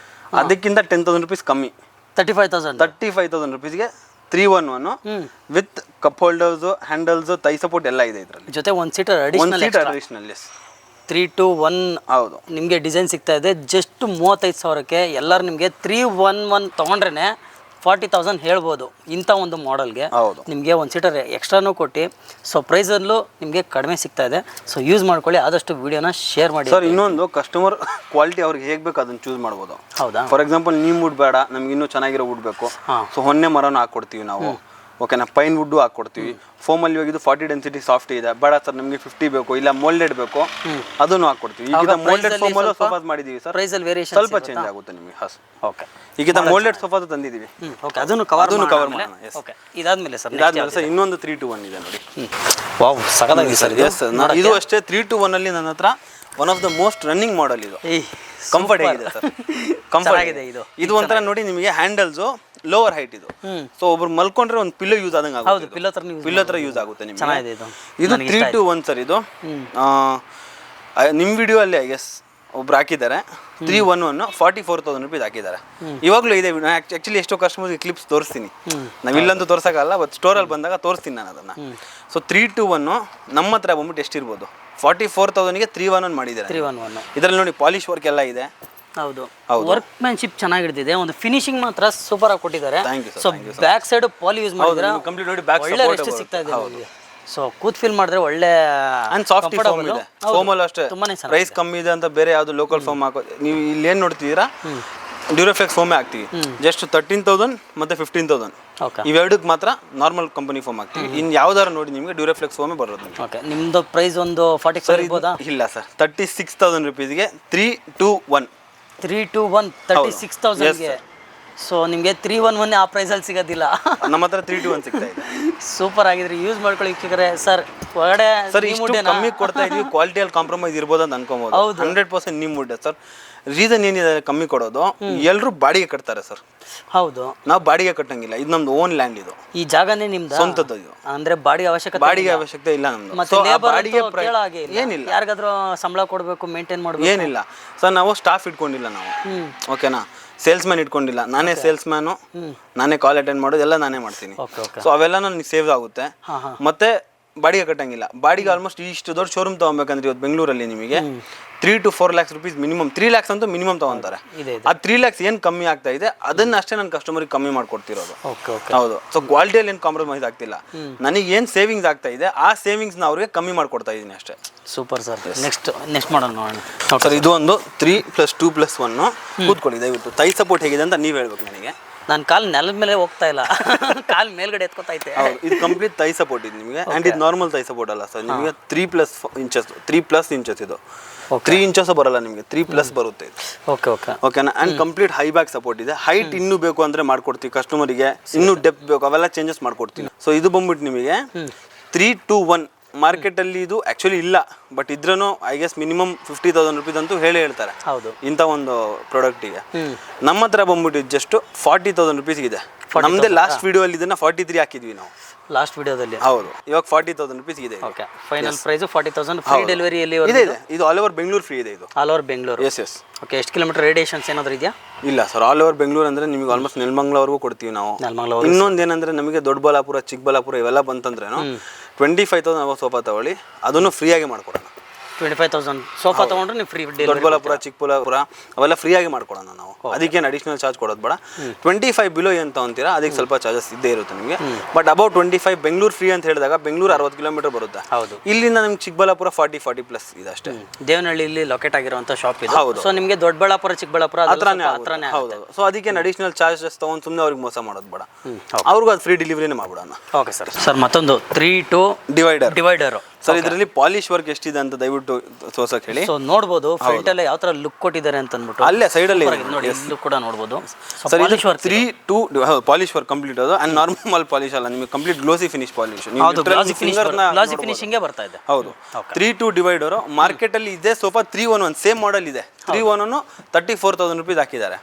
ಅದಕ್ಕಿಂತ 10,000 rupees ಕಮ್ಮಿ. 35,000 rupeesಗೆ 311 with cup holders, handles, thigh support ಎಲ್ಲ ಇದೆ ಇದರಲ್ಲಿ. ಜೊತೆ ಒಂದು ಸೀಟರ್ ಅಡಿಷನಲ್. ಎಸ್ 321. ಹೌದು. ನಿಮಗೆ ಡಿಸೈನ್ ಸಿಗ್ತಾ ಇದೆ ಜಸ್ಟ್ 35,000ಕ್ಕೆ. ಎಲ್ಲರೂ ನಿಮಗೆ 311 ತೊಗೊಂಡ್ರೆ 40,000 ಹೇಳ್ಬೋದು ಇಂಥ ಒಂದು ಮಾಡೆಲ್ಗೆ. ಹೌದು. ನಿಮಗೆ ಒಂದು ಸೀಟರ್ ಎಕ್ಸ್ಟ್ರಾನೂ ಕೊಟ್ಟು, ಸೊ ಪ್ರೈಸಲ್ಲೂ ನಿಮಗೆ ಕಡಿಮೆ ಸಿಗ್ತಾ ಇದೆ. ಸೊ ಯೂಸ್ ಮಾಡ್ಕೊಳ್ಳಿ, ಆದಷ್ಟು ವಿಡಿಯೋನ ಶೇರ್ ಮಾಡಿ. ಸರ್ ಇನ್ನೊಂದು ಕಸ್ಟಮರ್ ಕ್ವಾಲಿಟಿ ಅವ್ರಿಗೆ ಹೇಗೆ ಬೇಕು ಅದನ್ನು ಚೂಸ್ ಮಾಡ್ಬೋದು. ಹೌದಾ? ಫಾರ್ ಎಕ್ಸಾಂಪಲ್ ನೀವು ವುಡ್ ಬೇಡ, ನಮ್ಗೆ ಇನ್ನೂ ಚೆನ್ನಾಗಿರೋ ವುಡ್ ಬೇಕು, ಸೊ ಹೊನ್ನೆ ಮರನ ಹಾಕ್ಕೊಡ್ತೀವಿ ನಾವು. ಓಕೆನಾ, ಪೈನ್ ವುಡ್ಡು ಹಾಕ್ಕೊಡ್ತೀವಿ. ಫೋಮಲ್ಲಿ ಇವಾಗ ಇದು 40 ಡೆನ್ಸಿಟಿ ಸಾಫ್ಟ್ ಇದೆ, ಬೇಡ ಸರ್ ನಮಗೆ 50 ಬೇಕು, ಇಲ್ಲ ಮೋಲ್ಡೆಡ್ ಬೇಕು, ಅದನ್ನು ಹಾಕ್ಕೊಡ್ತೀವಿ. ಈಗ ಮೋಲ್ಡೆಡ್ ಫೋಮಲ್ಲೂ ಸೋಫಾಸ್ ಮಾಡಿದ್ದೀವಿ ಸರ್. ಪ್ರೈಸಲ್ಲಿ ವೇರಿಯೇಷನ್ ಸ್ವಲ್ಪ ಚೇಂಜ್ ಆಗುತ್ತೆ ನಿಮಗೆ. ಹಸ್. ಓಕೆ. ಈಗ ಮೋಲ್ಡೆಡ್ ಸೋಫಾದು ತಂದಿದ್ದೀವಿ. ಓಕೆ, ಅದನ್ನು ಕವರ್ ಮಾಡೋಣ. ಓಕೆ. ಇದಾದ್ಮೇಲೆ ಸರ್ ಇನ್ನೊಂದು 321 ಇದೆ ನೋಡಿ. ವಾವ್, ಸಖತ್ತಾಗಿದೆ ಸರ್ ಇದು. ಎಸ್, ಇದು ಅಷ್ಟೇ 321 ಅಲ್ಲಿ ನನ್ನ ಹತ್ರ one of the most running model ಇದು. ಕಂಫರ್ಟ್ ಆಗಿದೆ ಸರ್, ಕಂಫರ್ಟ್ ಆಗಿದೆ ಇದು. ಇದು ಒಂಥರ ನೋಡಿ ನಿಮಗೆ ಹ್ಯಾಂಡಲ್ಸ್ ಲೋವರ್ ಹೈಟ್ ಇದು. ಸೊ ಒಬ್ರು ಮಲ್ಕೊಂಡ್ರೆ ಒಂದು ಪಿಲ್ಲೋ ಯೂಸ್ ಆದಂಗೆ ಆಗುತ್ತೆ. ಪಿಲ್ಲೋ ತರ ಯೂಸ್ ಆಗುತ್ತೆ ನಿಮಗೆ. ಚೆನ್ನಾಗಿದೆ ಇದು. ಇದು 321 ಸರ್. ಇದು ನಿಮ್ಮ ವಿಡಿಯೋ ಅಲ್ಲಿ ಐ ಗೆಸ್ ಒಬ್ರು ಹಾಕಿದ್ದಾರೆ 311 44,000 rupees ಹಾಕಿದ್ದಾರೆ. ಇವಾಗಲೂ ಇದೆ. ಆ್ಯಕ್ಚುಲಿ ಎಷ್ಟೋ ಕಸ್ಟಮರ್ಗೆ ಕ್ಲಿಪ್ಸ್ ತೋರಿಸ್ತೀನಿ, ನಾವಿಲ್ಲಂತೂ ತೋರ್ಸೋಕ್ಕಲ್ಲ, ಬಟ್ ಸ್ಟೋರಲ್ಲಿ ಬಂದಾಗ ತೋರಿಸ್ತೀನಿ ನಾನು ಅದನ್ನು. ಸೊ 321 ನಮ್ಮ ಹತ್ರ ಬಂದ್ಬಿಟ್ಟು ಎಷ್ಟಿರ್ಬೋದು? 44,000ಗೆ 311 ಮಾಡಿದ್ದಾರೆ. 311 ಇದರಲ್ಲಿ ನೋಡಿ ಪಾಲಿಶ್ ವರ್ಕ್ ಎಲ್ಲ ಇದೆ. ಹೌದು, ವರ್ಕ್ಮ್ಯಾನ್ಶಿಪ್ ಚೆನ್ನಾಗಿ ಹಿಡಿದಿದೆ. ಒಂದು ಫಿನಿಶಿಂಗ್ ಮಾತ್ರ ಸೂಪರ್ ಆಗಿ ಕೊಟ್ಟಿದ್ದಾರೆ. ಸೊ ಬ್ಯಾಕ್ ಸೈಡ್ ಪಾಲಿ ಯೂಸ್ ಮಾಡಿದ್ರೆ ಕಂಪ್ಲೀಟ್ ನೋಡಿ, ಬ್ಯಾಕ್ ಒಳ್ಳೆ ರೆಸ್ಟ್ ಸಿಗ್ತಾ ಇದೆ. ಸೊ ಕೂತ್ ಫೀಲ್ ಮಾಡಿದ್ರೆ ಒಳ್ಳೆ ಅಂಡ್ ಸಾಫ್ಟ್ ಫೋಮ್ ಇದೆ. ಫೋಮಲ್ಲೂ ಅಷ್ಟೇ ಪ್ರೈಸ್ ಕಮ್ಮಿ ಇದೆ ಅಂತ ಬೇರೆ ಯಾವುದು ಲೋಕಲ್ ಫೋಮ್ ಹಾಕೋ ನೀವು ಇಲ್ಲಿ ಏನು ನೋಡ್ತಿದ್ದೀರಾ, ಡ್ಯೂರಾಫ್ಲೆಕ್ಸ್ ಫೋಮೇ ಹಾಕ್ತೀವಿ. ಜಸ್ಟ್ 13,000 ಮತ್ತೆ 15,000 ಇವೆರಡಕ್ಕೆ ಮಾತ್ರ ನಾರ್ಮಲ್ ಕಂಪನಿ ಫೋಮ್ ಹಾಕ್ತೀವಿ. ಇನ್ನು ಯಾವ್ದಾರು ನೋಡಿ ನಿಮಗೆ ಡ್ಯೂರಾಫ್ಲೆಕ್ಸ್ ಫೋಮೇ ಬರೋದು. ಓಕೆ, ನಿಮ್ದು ಪ್ರೈಸ್ ಒಂದು 45 ಇರ್ಬೋದಾ? ಇಲ್ಲ ಸರ್, 36,000 rupeesಗೆ 321 36,000ಗೆ. ಸೊ ನಿಮಗೆ 311 ಆ ಪ್ರೈಸಲ್ಲಿ ಸಿಗೋದಿಲ್ಲ. ನಮ್ಮ ಹತ್ರ 321 ಸಿಗ್ತಾ ಇದೆ. ಸೂಪರ್ ಆಗಿದ್ರಿ, ಯೂಸ್ ಮಾಡ್ಕೊಳ್ಳಿ ವೀಕ್ಷಕರೇ. ಸರ್ ಒಳಗಡೆ ಸರ್ ಇಷ್ಟು ಕಮ್ಮಿ ಕೊಡ್ತಾ ಇದೀವಿ, ಕ್ವಾಲಿಟಿಯಲ್ಲಿ ಕಾಂಪ್ರಮೈಸ್ ಇರ್ಬೋದು ಅಂತ ಅನ್ಕೋಬಹುದು. 100% ನಿಮ್ಮ ವುಡ್ ಸರ್. ರೀಸನ್ ಏನಿದೆ ಕಮ್ಮಿ ಕೊಡೋದು, ಎಲ್ಲರೂ ಬಾಡಿಗೆ ಕಟ್ತಾರೆ ಸರ್. ಹೌದು, ನಾವು ಬಾಡಿಗೆ ಕಟ್ಟಂಗಿಲ್ಲ. ಇದು ನಮ್ದು ಓನ್ ಲ್ಯಾಂಡ್. ಇದು ಈ ಜಾಗನೇ ನಿಮ್ದು ಸ್ವಂತದ್ದು. ಇದು ಅಂದ್ರೆ ಬಾಡಿಗೆ ಅವಶ್ಯಕತೆ ಇಲ್ಲ ನಮ್ದು. ಮತ್ತೆ ಬಾಡಿಗೆ ಏನಿಲ್ಲ, ಯಾರಿಗಾದ್ರೂ ಸಂಬಳ ಕೊಡಬೇಕು, ಮೇಂಟೈನ್ ಮಾಡಬೇಕು, ಏನಿಲ್ಲ ಸರ್. ನಾವು ಸ್ಟಾಫ್ ಇಟ್ಕೊಂಡಿಲ್ಲ ನಾವು. ಓಕೆನಾ, ಸೇಲ್ಸ್ ಮ್ಯಾನ್ ಇಟ್ಕೊಂಡಿಲ್ಲ. ನಾನೇ ಸೇಲ್ಸ್ ಮ್ಯಾನು, ನಾನೇ ಕಾಲ್ ಅಟೆಂಡ್ ಮಾಡೋದು ಎಲ್ಲ ನಾನೇ ಮಾಡ್ತೀನಿ. ಸೊ ಅವೆಲ್ಲ ನನಗೆ ಸೇವ್ ಆಗುತ್ತೆ. ಮತ್ತೆ ಬಾಡಿಗೆ ಕಟ್ಟಂಗಿಲ್ಲ. ಬಾಡಿಗೆ ಆಲ್ಮೋಸ್ಟ್ ಇಷ್ಟು ದೊಡ್ಡ ಶೋರೂಮ್ ತಗೊಬೇಕಂದ್ರೆ ಇವತ್ತು ಬೆಂಗಳೂರಲ್ಲಿ ನಿಮಗೆ 3 to 4 lakhs rupees minimum. 3 lakhs ಅಂತೂ ಮಿನಿಮಮ್ ತಗೊಂತಾರೆ. ಆ 3 lakhs ಏನು ಕಮ್ಮಿ ಆಗ್ತಾ ಇದೆ ಅದನ್ನ ಅಷ್ಟೇ ನನ್ನ ಕಸ್ಟಮರ್ಗೆ ಕಮ್ಮಿ ಮಾಡ್ಕೊಡ್ತಿರೋದು. ಹೌದು. ಸೊ ಕ್ವಾಲಿಟಿಯಲ್ಲಿ ಏನು ಕಾಂಪ್ರಮೈಸ್ ಆಗ್ತಿಲ್ಲ. ನನಗೆ ಏನು ಸೇವಿಂಗ್ಸ್ ಆಗ್ತಾ ಇದೆ ಆ ಸೇವಿಂಗ್ಸ್ನ ಅವ್ರಿಗೆ ಕಮ್ಮಿ ಮಾಡ್ಕೊಡ್ತಾ ಇದ್ದೀನಿ ಅಷ್ಟೇ. Super sir. ನೆಕ್ಸ್ಟ್ ಮಾಡೋಣ ನೋಡೋಣ ಸರ್. ಇದು ಒಂದು 3+2+1. ಕೂತ್ಕೊಳ್ಳಿ ದಯವಿಟ್ಟು. ತೈ ಸಪೋರ್ಟ್ ಹೇಗಿದೆ ಅಂತ ನೀವು ಹೇಳ್ಬೇಕು ನನಗೆ. ನಾನು ಕಾಲು ನೆಲದ ಮೇಲೆ ಹೋಗ್ತಾ ಇಲ್ಲ, ಕಾಲು ಮೇಲ್ಗಡೆ ಎತ್ಕೋತಾ ಇದ್ದೆ. ಇದು ಕಂಪ್ಲೀಟ್ ತೈ ಸಪೋರ್ಟ್ ಇದೆ ನಿಮಗೆ. ಆ್ಯಂಡ್ ಇದು ನಾರ್ಮಲ್ ತೈ ಸಪೋರ್ಟ್ ಅಲ್ಲ ಸರ್, ನಿಮಗೆ 3+ inches ಇದು. 3 inches ಬರಲ್ಲ ನಿಮಗೆ, 3+ ಬರುತ್ತೆ ಇದು. ಓಕೆನಾ. And complete high back support ಇದೆ. ಹೈಟ್ ಇನ್ನೂ ಬೇಕು ಅಂದರೆ ಮಾಡ್ಕೊಡ್ತೀವಿ ಕಸ್ಟಮರಿಗೆ. ಇನ್ನೂ ಡೆಪ್ತ್ ಬೇಕು ಅವೆಲ್ಲ ಚೇಂಜಸ್ ಮಾಡ್ಕೊಡ್ತೀವಿ. ಸೊ ಇದು ಬಂದ್ಬಿಟ್ಟು ನಿಮಗೆ 321 ಮಾರ್ಕೆಟಲ್ಲಿ ಇದು ಆ್ಯಕ್ಚುಲಿ ಇಲ್ಲ, ಬಟ್ ಇದ್ರೂ ಐ ಗೆಸ್ ಮಿನಿಮಮ್ 50,000 ರುಪೀಸ್ ಅಂತೂ ಹೇಳ್ತಾರೆ ಹೌದು. ಇಂಥ ಒಂದು ಪ್ರಾಡಕ್ಟಿಗೆ. ನಮ್ಮ ಹತ್ರ ಬಂದ್ಬಿಟ್ಟು ಜಸ್ಟ್ 40,000 ರುಪೀಸ್ಗೆ ಇದೆ. ನಮ್ಮದೇ ಲಾಸ್ಟ್ ವಿಡಿಯೋ ಅಲ್ಲಿ ಇದನ್ನ 43 ಹಾಕಿದ್ವಿ ನಾವು ಲಾಸ್ಟ್ ವಿಡಿಯೋದಲ್ಲಿ. ಹೌದು, ಇವಾಗ 40,000 ರುಪೀಸ್ ಇದೆ. Okay, final price 40,000. Free delivery ಎಲ್ಲಿ ಇದೆ ಇದೆ, ಇದು ಆಲ್ ಓವರ್ ಬೆಂಗಳೂರು ಫ್ರೀ ಇದೆ ಇದು. All over Bengaluru. Yes yes. Okay, ಎಷ್ಟು ಕಿಲೋಮೀಟರ್ ರೇಡಿಯೇಷನ್ಸ್ ಏನಾದರೂ ಇದೆಯಾ? ಇಲ್ಲ ಸರ್, ಆಲ್ ಓವರ್ ಬೆಂಗಳೂರು ಅಂದ್ರೆ ನಿಮಗೆ ಆಲ್ಮೋಸ್ಟ್ ನೆಲಮಂಗಲವರೆಗೂ ಕೊಡ್ತೀವಿ ನಾವು. ಇನ್ನೊಂದು ಏನಂದ್ರೆ ನಮಗೆ ದೊಡ್ಡಬಳ್ಳಾಪುರ, ಚಿಕ್ಕಬಳ್ಳಾಪುರ ಇವೆಲ್ಲ ಬಂತಂದ್ರೇನು 25,000 ಸೋಫಾ ತಗೊಳ್ಳಿ, ಅದನ್ನು ಫ್ರೀಯಾಗಿ ಮಾಡ್ಕೊಡೋಣ. 25,000 ಸೋಫಾ ತಗೊಂಡ್ರೆ ನೀವು ಫ್ರೀ ಡೆಲಿವರಿ. ದೊಡ್ಡಬಳ್ಳಾಪುರ, ಚಿಕ್ಕಬಳ್ಳಾಪುರ ಅವೆಲ್ಲ ಫ್ರೀಯಾಗಿ ಮಾಡ್ಕೊಡೋಣ ನಾವು. ಅದಕ್ಕೇನು ಅಡಿಷನಲ್ ಚಾರ್ಜ್ ಕೊಡೋದು ಬೇಡ. 25 ಬಿಲೋ ಅಂತ ಅಂತೀರಾ, ಅದಕ್ಕೆ ಸ್ವಲ್ಪ ಚಾರ್ಜಸ್ ಇದ್ದೇ ಇರುತ್ತೆ ನಿಮಗೆ. ಬಟ್ ಅಬೌಟ್ 25 ಬೆಂಗಳೂರು ಫ್ರೀ ಅಂತ ಹೇಳಿದಾಗ ಬೆಂಗಳೂರು 60 ಕಿಲೋಮೀಟರ್ ಬರುತ್ತೆ. ಹೌದು. ಇಲ್ಲಿಂದ ನಿಮ್ಗೆ ಚಿಕ್ಕಬಳ್ಳಾಪುರ 40 ಪ್ಲಸ್ ಇದೆ ಅಷ್ಟೇ. ದೇವನಹಳ್ಳಿಯಲ್ಲಿ ಲೊಕೇಟ್ ಆಗಿರುವಂಥ ಶಾಪ್ ಇದೆ. ಹೌದು. ಸೊ ನಿಮಗೆ ದೊಡ್ಡಬಳ್ಳಾಪುರ, ಚಿಕ್ಕಬಳ್ಳಾಪುರ ಹತ್ರನೇ. ಹೌದು. ಸೊ ಅದಕ್ಕೇನು ಅಡಿಷನಲ್ ಚಾರ್ಜಸ್ ತಗೊಂಡು ಸುಮ್ಮನೆ ಅವ್ರಿಗೆ ಮೋಸ ಮಾಡೋದು ಬೇಡ, ಅವ್ರಿಗೂ ಅದು ಫ್ರೀ ಡೆಲಿವರಿನೇ ಮಾಡ್ಬಿಡೋಣ. Okay sir. ಸರ್ ಮತ್ತೊಂದು 3-2 ಡಿವೈಡರ್. ಸರ್ ಇದರಲ್ಲಿ ಪಾಲಿಶ್ ವರ್ಕ್ ಎಷ್ಟಿದೆ ಅಂತ ದಯವಿಟ್ಟು ತೋರ್ಸಕ್ಕೆ ಹೇಳಿ. ಸೊ ನೋಡಬಹುದು ಫ್ರಂಟ್ ಅಲ್ಲಿ ಯಾವ ತರ ಲುಕ್ ಕೊಟ್ಟಿದ್ದಾರೆ ಅಂತ ಅಂದ್ಬಿಟ್ಟು. ಅಲ್ಲೇ ಸೈಡ್ ಅಲ್ಲಿ ನೋಡಿ, ಇಲ್ಲೂ ಕೂಡ ನೋಡಬಹುದು. ಸರ್ ಇದು 3-2 ಪಾಲಿಶ್ ವರ್ಕ್ ಕಂಪ್ಲೀಟ್ ಅದು. ಅಂಡ್ ನಾರ್ಮಲ್ ಪಾಲಿಶ್ ಅಲ್ಲ, ನಿಮಗೆ ಕಂಪ್ಲೀಟ್ ಗ್ಲೋಸಿ ಫಿನಿಶ್ ಪಾಲಿಶ್. ಹೌದು, ಗ್ಲಾಸಿ ಫಿನಿಶಿಂಗ್ ಬರ್ತಾ ಇದೆ. ಹೌದು. 3-2 ಡಿವೈಡರ್ ಮಾರ್ಕೆಟ್ ಅಲ್ಲಿ ಇದೆ. ಸೋಫಾ 311 ಸೇಮ್ ಮಾಡೆಲ್ ಇದೆ. 311 34,000 ರುಪೀಸ್ ಹಾಕಿದ್ದಾರೆ.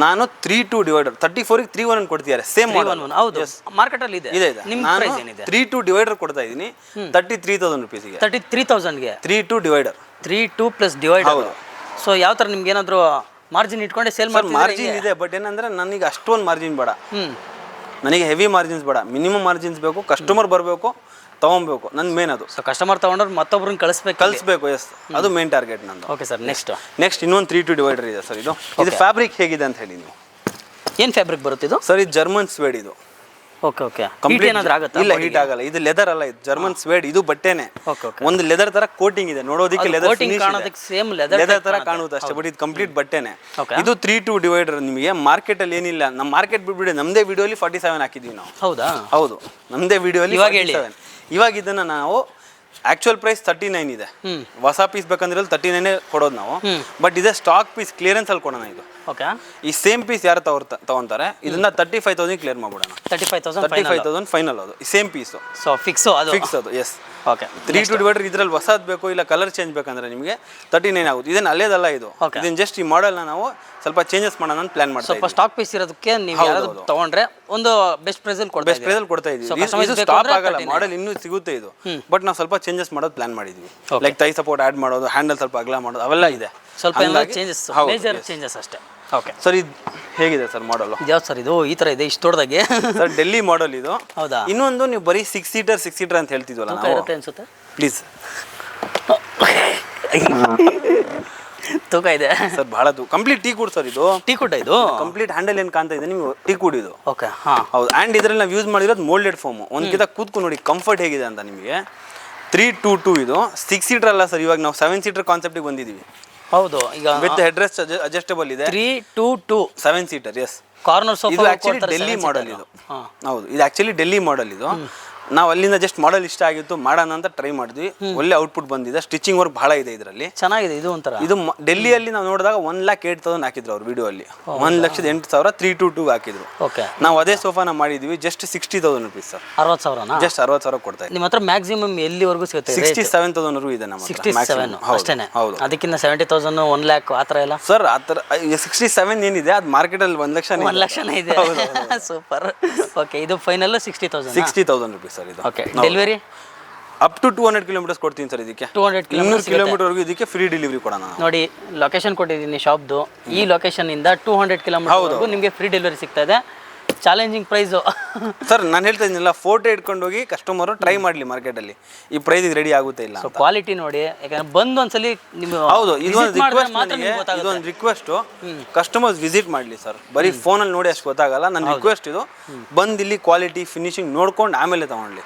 ನಾನು 3-2 ಡಿವೈಡರ್ 34ಗೆ 311 ಕೊಡ್ತಿದ್ದಾರೆ. Same model. ಹೌದು, ಮಾರ್ಕೆಟ್ ಅಲ್ಲಿ ಇದೆ. ನಿಮ್ಮ ಪ್ರೈಸ್ ಏನಿದೆ? 3-2 ಡಿವೈಡರ್ ಕೊಡ್ತಾ ಇದೀನಿ 33,000 ರುಪೀಸ್ಗೆ. 33,000ಗೆ 3-2 ಡಿವೈಡರ್. 3-2 plus divider. ಸೊ ಯಾವ ತರ ನಿಮ್ಗೆ ಏನಾದ್ರು ಮಾರ್ಜಿನ್ ಇಟ್ಕೊಂಡೆ ಸೇಲ್ ಮಾಡ್ತೀರಾ? ಮಾರ್ಜಿನ್ ಇದೆ, ಬಟ್ ಏನಂದ್ರೆ ನನಗೆ ಅಷ್ಟೊಂದು ಮಾರ್ಜಿನ್ ಬೇಡ. ನನಗೆ ಹೆವಿ ಮಾರ್ಜಿನ್ಸ್ ಬೇಡ, ಮಿನಿಮಮ್ ಮಾರ್ಜಿನ್ಸ್ ಬೇಕು. ಕಸ್ಟಮರ್ ಬರಬೇಕು, ತಗೊಬೇಕು, ನನ್ನ ಮೇನ್ ಅದು. ಸೊ ಕಸ್ಟಮರ್ ತಗೊಂಡ್ರೆ ಮತ್ತೊಬ್ಬರನ್ನ ಕಳಿಸ್ಬೇಕು. ಎಸ್, ಅದು ಮೇನ್ ಟಾರ್ಗೆಟ್ ನಂದು. Okay sir. ನೆಕ್ಸ್ಟ್ ಇನ್ನೊಂದು 3-2 ಡಿವೈಡರ್ ಇದೆ ಸರ್. ಇದು ಫ್ಯಾಬ್ರಿಕ್ ಹೇಗಿದೆ ಅಂತ ಹೇಳಿ ನೀವು. ಏನು ಫ್ಯಾಬ್ರಿಕ್ ಬರುತ್ತೆ ಇದು? ಸರ್ ಇದು ಜರ್ಮನ್ ಸ್ವೇಡ್ ಇದು. Okay okay. ಹೀಟ್ ಏನಾದರೂ ಆಗುತ್ತಾ? ಇಲ್ಲ, ಹೀಟ್ ಆಗಲ್ಲ. ಇದು ಲೆದರ್ ಅಲ್ಲ, ಇದು ಜರ್ಮನ್ ಸ್ವೇಡ್. ಇದು ಬಟ್ಟೆನೆ. ಒಂದು ಲೆದರ್ ತರ ಕೋಟಿಂಗ್ ಇದೆ, ನೋಡೋದಕ್ಕೆ ಲೆದರ್ ಫಿನಿಶ್ ಕಾಣೋದಕ್ಕೆ ಸೇಮ್ ಲೆದರ್ ತರ ಕಾಣುತ್ತೆ ಅಷ್ಟೇ, ಬಟ್ ಇದು ಕಂಪ್ಲೀಟ್ ಬಟ್ಟೆನೆ. ಇದು 3-2 ಡಿವೈಡರ್ ನಿಮಗೆ ಮಾರ್ಕೆಟ್ ಅಲ್ಲಿ ಏನಿಲ್ಲ. ನಮ್ಮ ಮಾರ್ಕೆಟ್ ಬಿಟ್ಬಿಡಿ, ನಮ್ಮದೇ ವಿಡಿಯೋಲಿ 47 ಹಾಕಿದ್ವಿ ನಾವು. ಹೌದಾ? ಹೌದು, ನಮ್ಮದೇ ವಿಡಿಯೋಲಿ 47. ಇವಾಗ ಇದನ್ನ ನಾವು ಆಕ್ಚುಯಲ್ ಪ್ರೈಸ್ 39 ಇದೆ. ಹೊಸ ಪೀಸ್ ಬೇಕಂದ್ರೆ 39 ಕೊಡೋದು ನಾವು. ಬಟ್ ಇದೇ ಸ್ಟಾಕ್ ಪೀಸ್ ಕ್ಲಿಯರೆನ್ಸ್ ಅಲ್ಲಿ ಕೊಡೋಣ ಇದು. ಓಕೆ. ಈ ಸೇಮ್ ಪೀಸ್ ಯಾರು ತಗೊಂತಾರೆ ಇದನ್ನ 35,000 ಕ್ಲಿಯರ್ ಮಾಡ್ಬಿಡೋಣ. 35,000 ಫೈನಲ್. ಅದು ಸೇಮ್ ಪೀಸು. ಸೊ ಫಿಕ್ಸ್ ಅದು. ಎಸ್. ಓಕೆ. 3-2 ಡಿವೈಡರ್ ಇದ್ರಲ್ಲಿ ಹೊಸದು ಬೇಕು, ಇಲ್ಲ ಕಲರ್ ಚೇಂಜ್ ಬೇಕಂದ್ರೆ ನಿಮಗೆ 39 ಆಗುತ್ತೆ. ಇದೇನು ಅಲ್ಲೇದಲ್ಲ ಇದು. ಇದನ್ನ ಜಸ್ಟ್ ಈ ಮಾಡೆಲ್ನ ನಾವು ಸ್ವಲ್ಪ ಚೇಂಜಸ್ ಮಾಡೋಣ ಅಂತ ಪ್ಲಾನ್ ಮಾಡ್ತಾ ಸ್ವಲ್ಪ ಸ್ಟಾಕ್ ಪೀಸ್ ಇರೋದಕ್ಕೆ ನೀವು ಯಾರಾದ್ರೂ ತಗೊಂಡ್ರೆ ಒಂದು ಬೆಸ್ಟ್ ಪ್ರೈಸ್ ಅಲ್ಲಿ ಕೊಡ್ತಾ ಇದ್ದೀವಿ. ಇದು ಸ್ಟಾಪ್ ಆಗಲ್ಲ, ಮಾಡೆಲ್ ಇನ್ನೂ ಸಿಗುತ್ತೆ ಇದು. ಬಟ್ ನಾವು ಸ್ವಲ್ಪ ಚೇಂಜಸ್ ಮಾಡೋದು ಪ್ಲಾನ್ ಮಾಡಿದ್ವಿ. ಲೈಕ್ ಥೈ ಸಪೋರ್ಟ್ ಆಡ್ ಮಾಡೋದು, ಹ್ಯಾಂಡಲ್ ಸ್ವಲ್ಪ ಅಗಲ ಮಾಡೋದು, ಅವೆಲ್ಲ ಇದೆ. ಸ್ವಲ್ಪ ಚೇಂಜಸ್, ಮೇಜರ್ ಚೇಂಜಸ್ ಅಷ್ಟೇ. ಓಕೆ ಸರ್, ಇದು ಹೇಗಿದೆ ಸರ್ ಮಾಡೆಲ್? ಯಾವ್ದು ಸರ್ ಇದು? ಈ ತರ ಇದೆ, ಇಷ್ಟು ದೊಡ್ಡದಾಗೆ. ಸರ್ ಡೆಲ್ಲಿ ಮಾಡೆಲ್ ಇದು. ಹೌದಾ? ಇನ್ನೊಂದು ನೀವು ಬರೀ 6 ಸೀಟರ್ ಅಂತ ಹೇಳ್ತಿದ್ವಲ್ಲ ನಾವು, ಅನ್ಸುತ್ತೆ. ಪ್ಲೀಸ್ ತೂಕ ಇದೆ ಸರ್, ಬಹಳ ಕಂಪ್ಲೀಟ್ ಟೀ ಕುಡ್ ಸರ್. ಇದು ಟೀ ಕುಡ್. ಇದು ಕಂಪ್ಲೀಟ್ ಹ್ಯಾಂಡಲ್ ಏನ್ ಕಾಣ್ತಾ ಇದೆ ನಿಮ್ಗೆ, ಟೀ ಕುಡ್ ಇದು. ಓಕೆ. ಹೌದು. ಆ್ಯಂಡ್ ಇದರಲ್ಲಿ ನಾವು ಯೂಸ್ ಮಾಡಿರೋದು ಮೋಲ್ಡೆಡ್ ಫೋಮ್. ಒಂದ್ಕಿಂತ ಕೂತ್ಕೊಂಡು ನೋಡಿ ಕಂಫರ್ಟ್ ಹೇಗಿದೆ ಅಂತ ನಿಮಗೆ. 3-2 ಇದು 6 ಸೀಟರ್ ಅಲ್ಲ ಸರ್, ಇವಾಗ ನಾವು 7 ಸೀಟರ್ ಕಾನ್ಸೆಪ್ಟಿಗೆ ಬಂದಿದ್ದೀವಿ. ಹೌದು. ಈಗ ವಿತ್ ಹೆಡ್ ರೆಸ್ಟ್ ಅಡ್ಜಸ್ಟಬಲ್ ಇದೆ. 3-2 7 ಸೀಟರ್. ಎಸ್. Corner sofa. ಇದು ಆಕ್ಚುಲಿ ಡೆಲ್ಲಿ ಮಾಡೆಲ್ ಇದು. ಹೌದು, ಇದು ಆಕ್ಚುಲಿ ಡೆಲ್ಲಿ ಮಾಡೆಲ್ ಇದು. ನಾವು ಅಲ್ಲಿಂದ ಜಸ್ಟ್ ಮಾಡೆಲ್ ಇಷ್ಟ ಆಗಿತ್ತು, ಮಾಡೋಣ ಅಂತ ಟ್ರೈ ಮಾಡಿದ್ವಿ. ಒಳ್ಳೆ ಔಟ್ಪುಟ್ ಬಂದಿದೆ. ಸ್ಟಿಚಿಂಗ್ ವರ್ಕ್ ಬಹಳ ಇದೆ ಇದರಲ್ಲಿ, ಚೆನ್ನಾಗಿದೆ. ಇದು ಒಂಥರ ಇದು ಡೆಲ್ಲಿಯಲ್ಲಿ ನಾವು ನೋಡಿದಾಗ 1,08,000 ಹಾಕಿದ್ರು ಅವ್ರ ವಿಡಿಯೋ ಅಲ್ಲಿ. 1,08,000 3-2 ಹಾಕಿದ್ರು. ನಾವು ಅದೇ ಸೋಫಾನ ಮಾಡಿದ್ವಿ ಜಸ್ಟ್ 60,000 ರುಪೀಸ್ ಸರ್. 60,000 ಜಸ್ಟ್ 60,000 ಕೊಡ್ತಾ ಇದ್ದೀವಿ. ನಿಮ್ಮ ಹತ್ರ ಮ್ಯಾಕ್ಸಿಮಮ್ ಎಲ್ಲಿವರೆಗೂ ಸಿಗುತ್ತೆ? 67,000 ಇದೆ ನಮ್ಮ 67 ಅಷ್ಟೇನೆ. ಹೌದು. ಅದಕ್ಕಿಂತ 70,000 1 lakh ಆ ಥರ ಎಲ್ಲ ಸರ್. ಆ ಥರ 67 ಏನಿದೆ ಅದು ಮಾರ್ಕೆಟಲ್ಲಿ 1 ಲಕ್ಷನೇ ಇದೆ. ಸೂಪರ್. ಓಕೆ. ಇದು ಫೈನಲ್ 60,000 ರುಪೀಸ್ ಸರ್. ಇದು okay. Delivery up to 200 kilometres ಕೊಡ್ತೀನಿ ಸರ್. ಇದಕ್ಕೆ 200 ಕಿಲೋಮೀಟರ್ವರೆಗೂ ಇದಕ್ಕೆ ಫ್ರೀ ಡೆಲಿವರಿ ಕೊಡೋಣ. ನೋಡಿ, ಲೊಕೇಶನ್ ಕೊಟ್ಟಿದ್ದೀನಿ ಶಾಪ್ದು. ಈ ಲೊಕೇಶನ್ ಇಂದ 200 ಕಿಲೋಮೀಟರ್ವರೆಗೂ ನಿಮಗೆ ಫ್ರೀ ಡೆಲಿವರಿ ಸಿಗ್ತಾ ಇದೆ. Challenging price sir. ನಾನು ಹೇಳ್ತಾ ಇದ್ದೀನಿಲ್ಲ, ಫೋಟೋ ಇಟ್ಕೊಂಡು ಹೋಗಿ ಕಸ್ಟಮರ್ ಟ್ರೈ ಮಾಡಲಿ ಮಾರ್ಕೆಟಲ್ಲಿ, ಈ ಪ್ರೈಸ್ ರೆಡಿ ಆಗುತ್ತೆ ಇಲ್ಲ. ಸೊ ಕ್ವಾಲಿಟಿ ನೋಡಿ, ಯಾಕಂದ್ರೆ ಬಂದು ಒಂದ್ಸಲಿ ನಿಮ್ಮ. ಹೌದು, ಇದೊಂದು ರಿಕ್ವೆಸ್ಟ್, ಕಸ್ಟಮರ್ಸ್ ವಿಸಿಟ್ ಮಾಡಲಿ ಸರ್. ಬರೀ ಫೋನಲ್ಲಿ ನೋಡಿ ಅಷ್ಟು ಗೊತ್ತಾಗಲ್ಲ. ನನ್ನ ರಿಕ್ವೆಸ್ಟ್ ಇದು, ಬಂದು ಇಲ್ಲಿ ಕ್ವಾಲಿಟಿ ಫಿನಿಶಿಂಗ್ ನೋಡ್ಕೊಂಡು ಆಮೇಲೆ ತಗೊಳ್ಳಿ.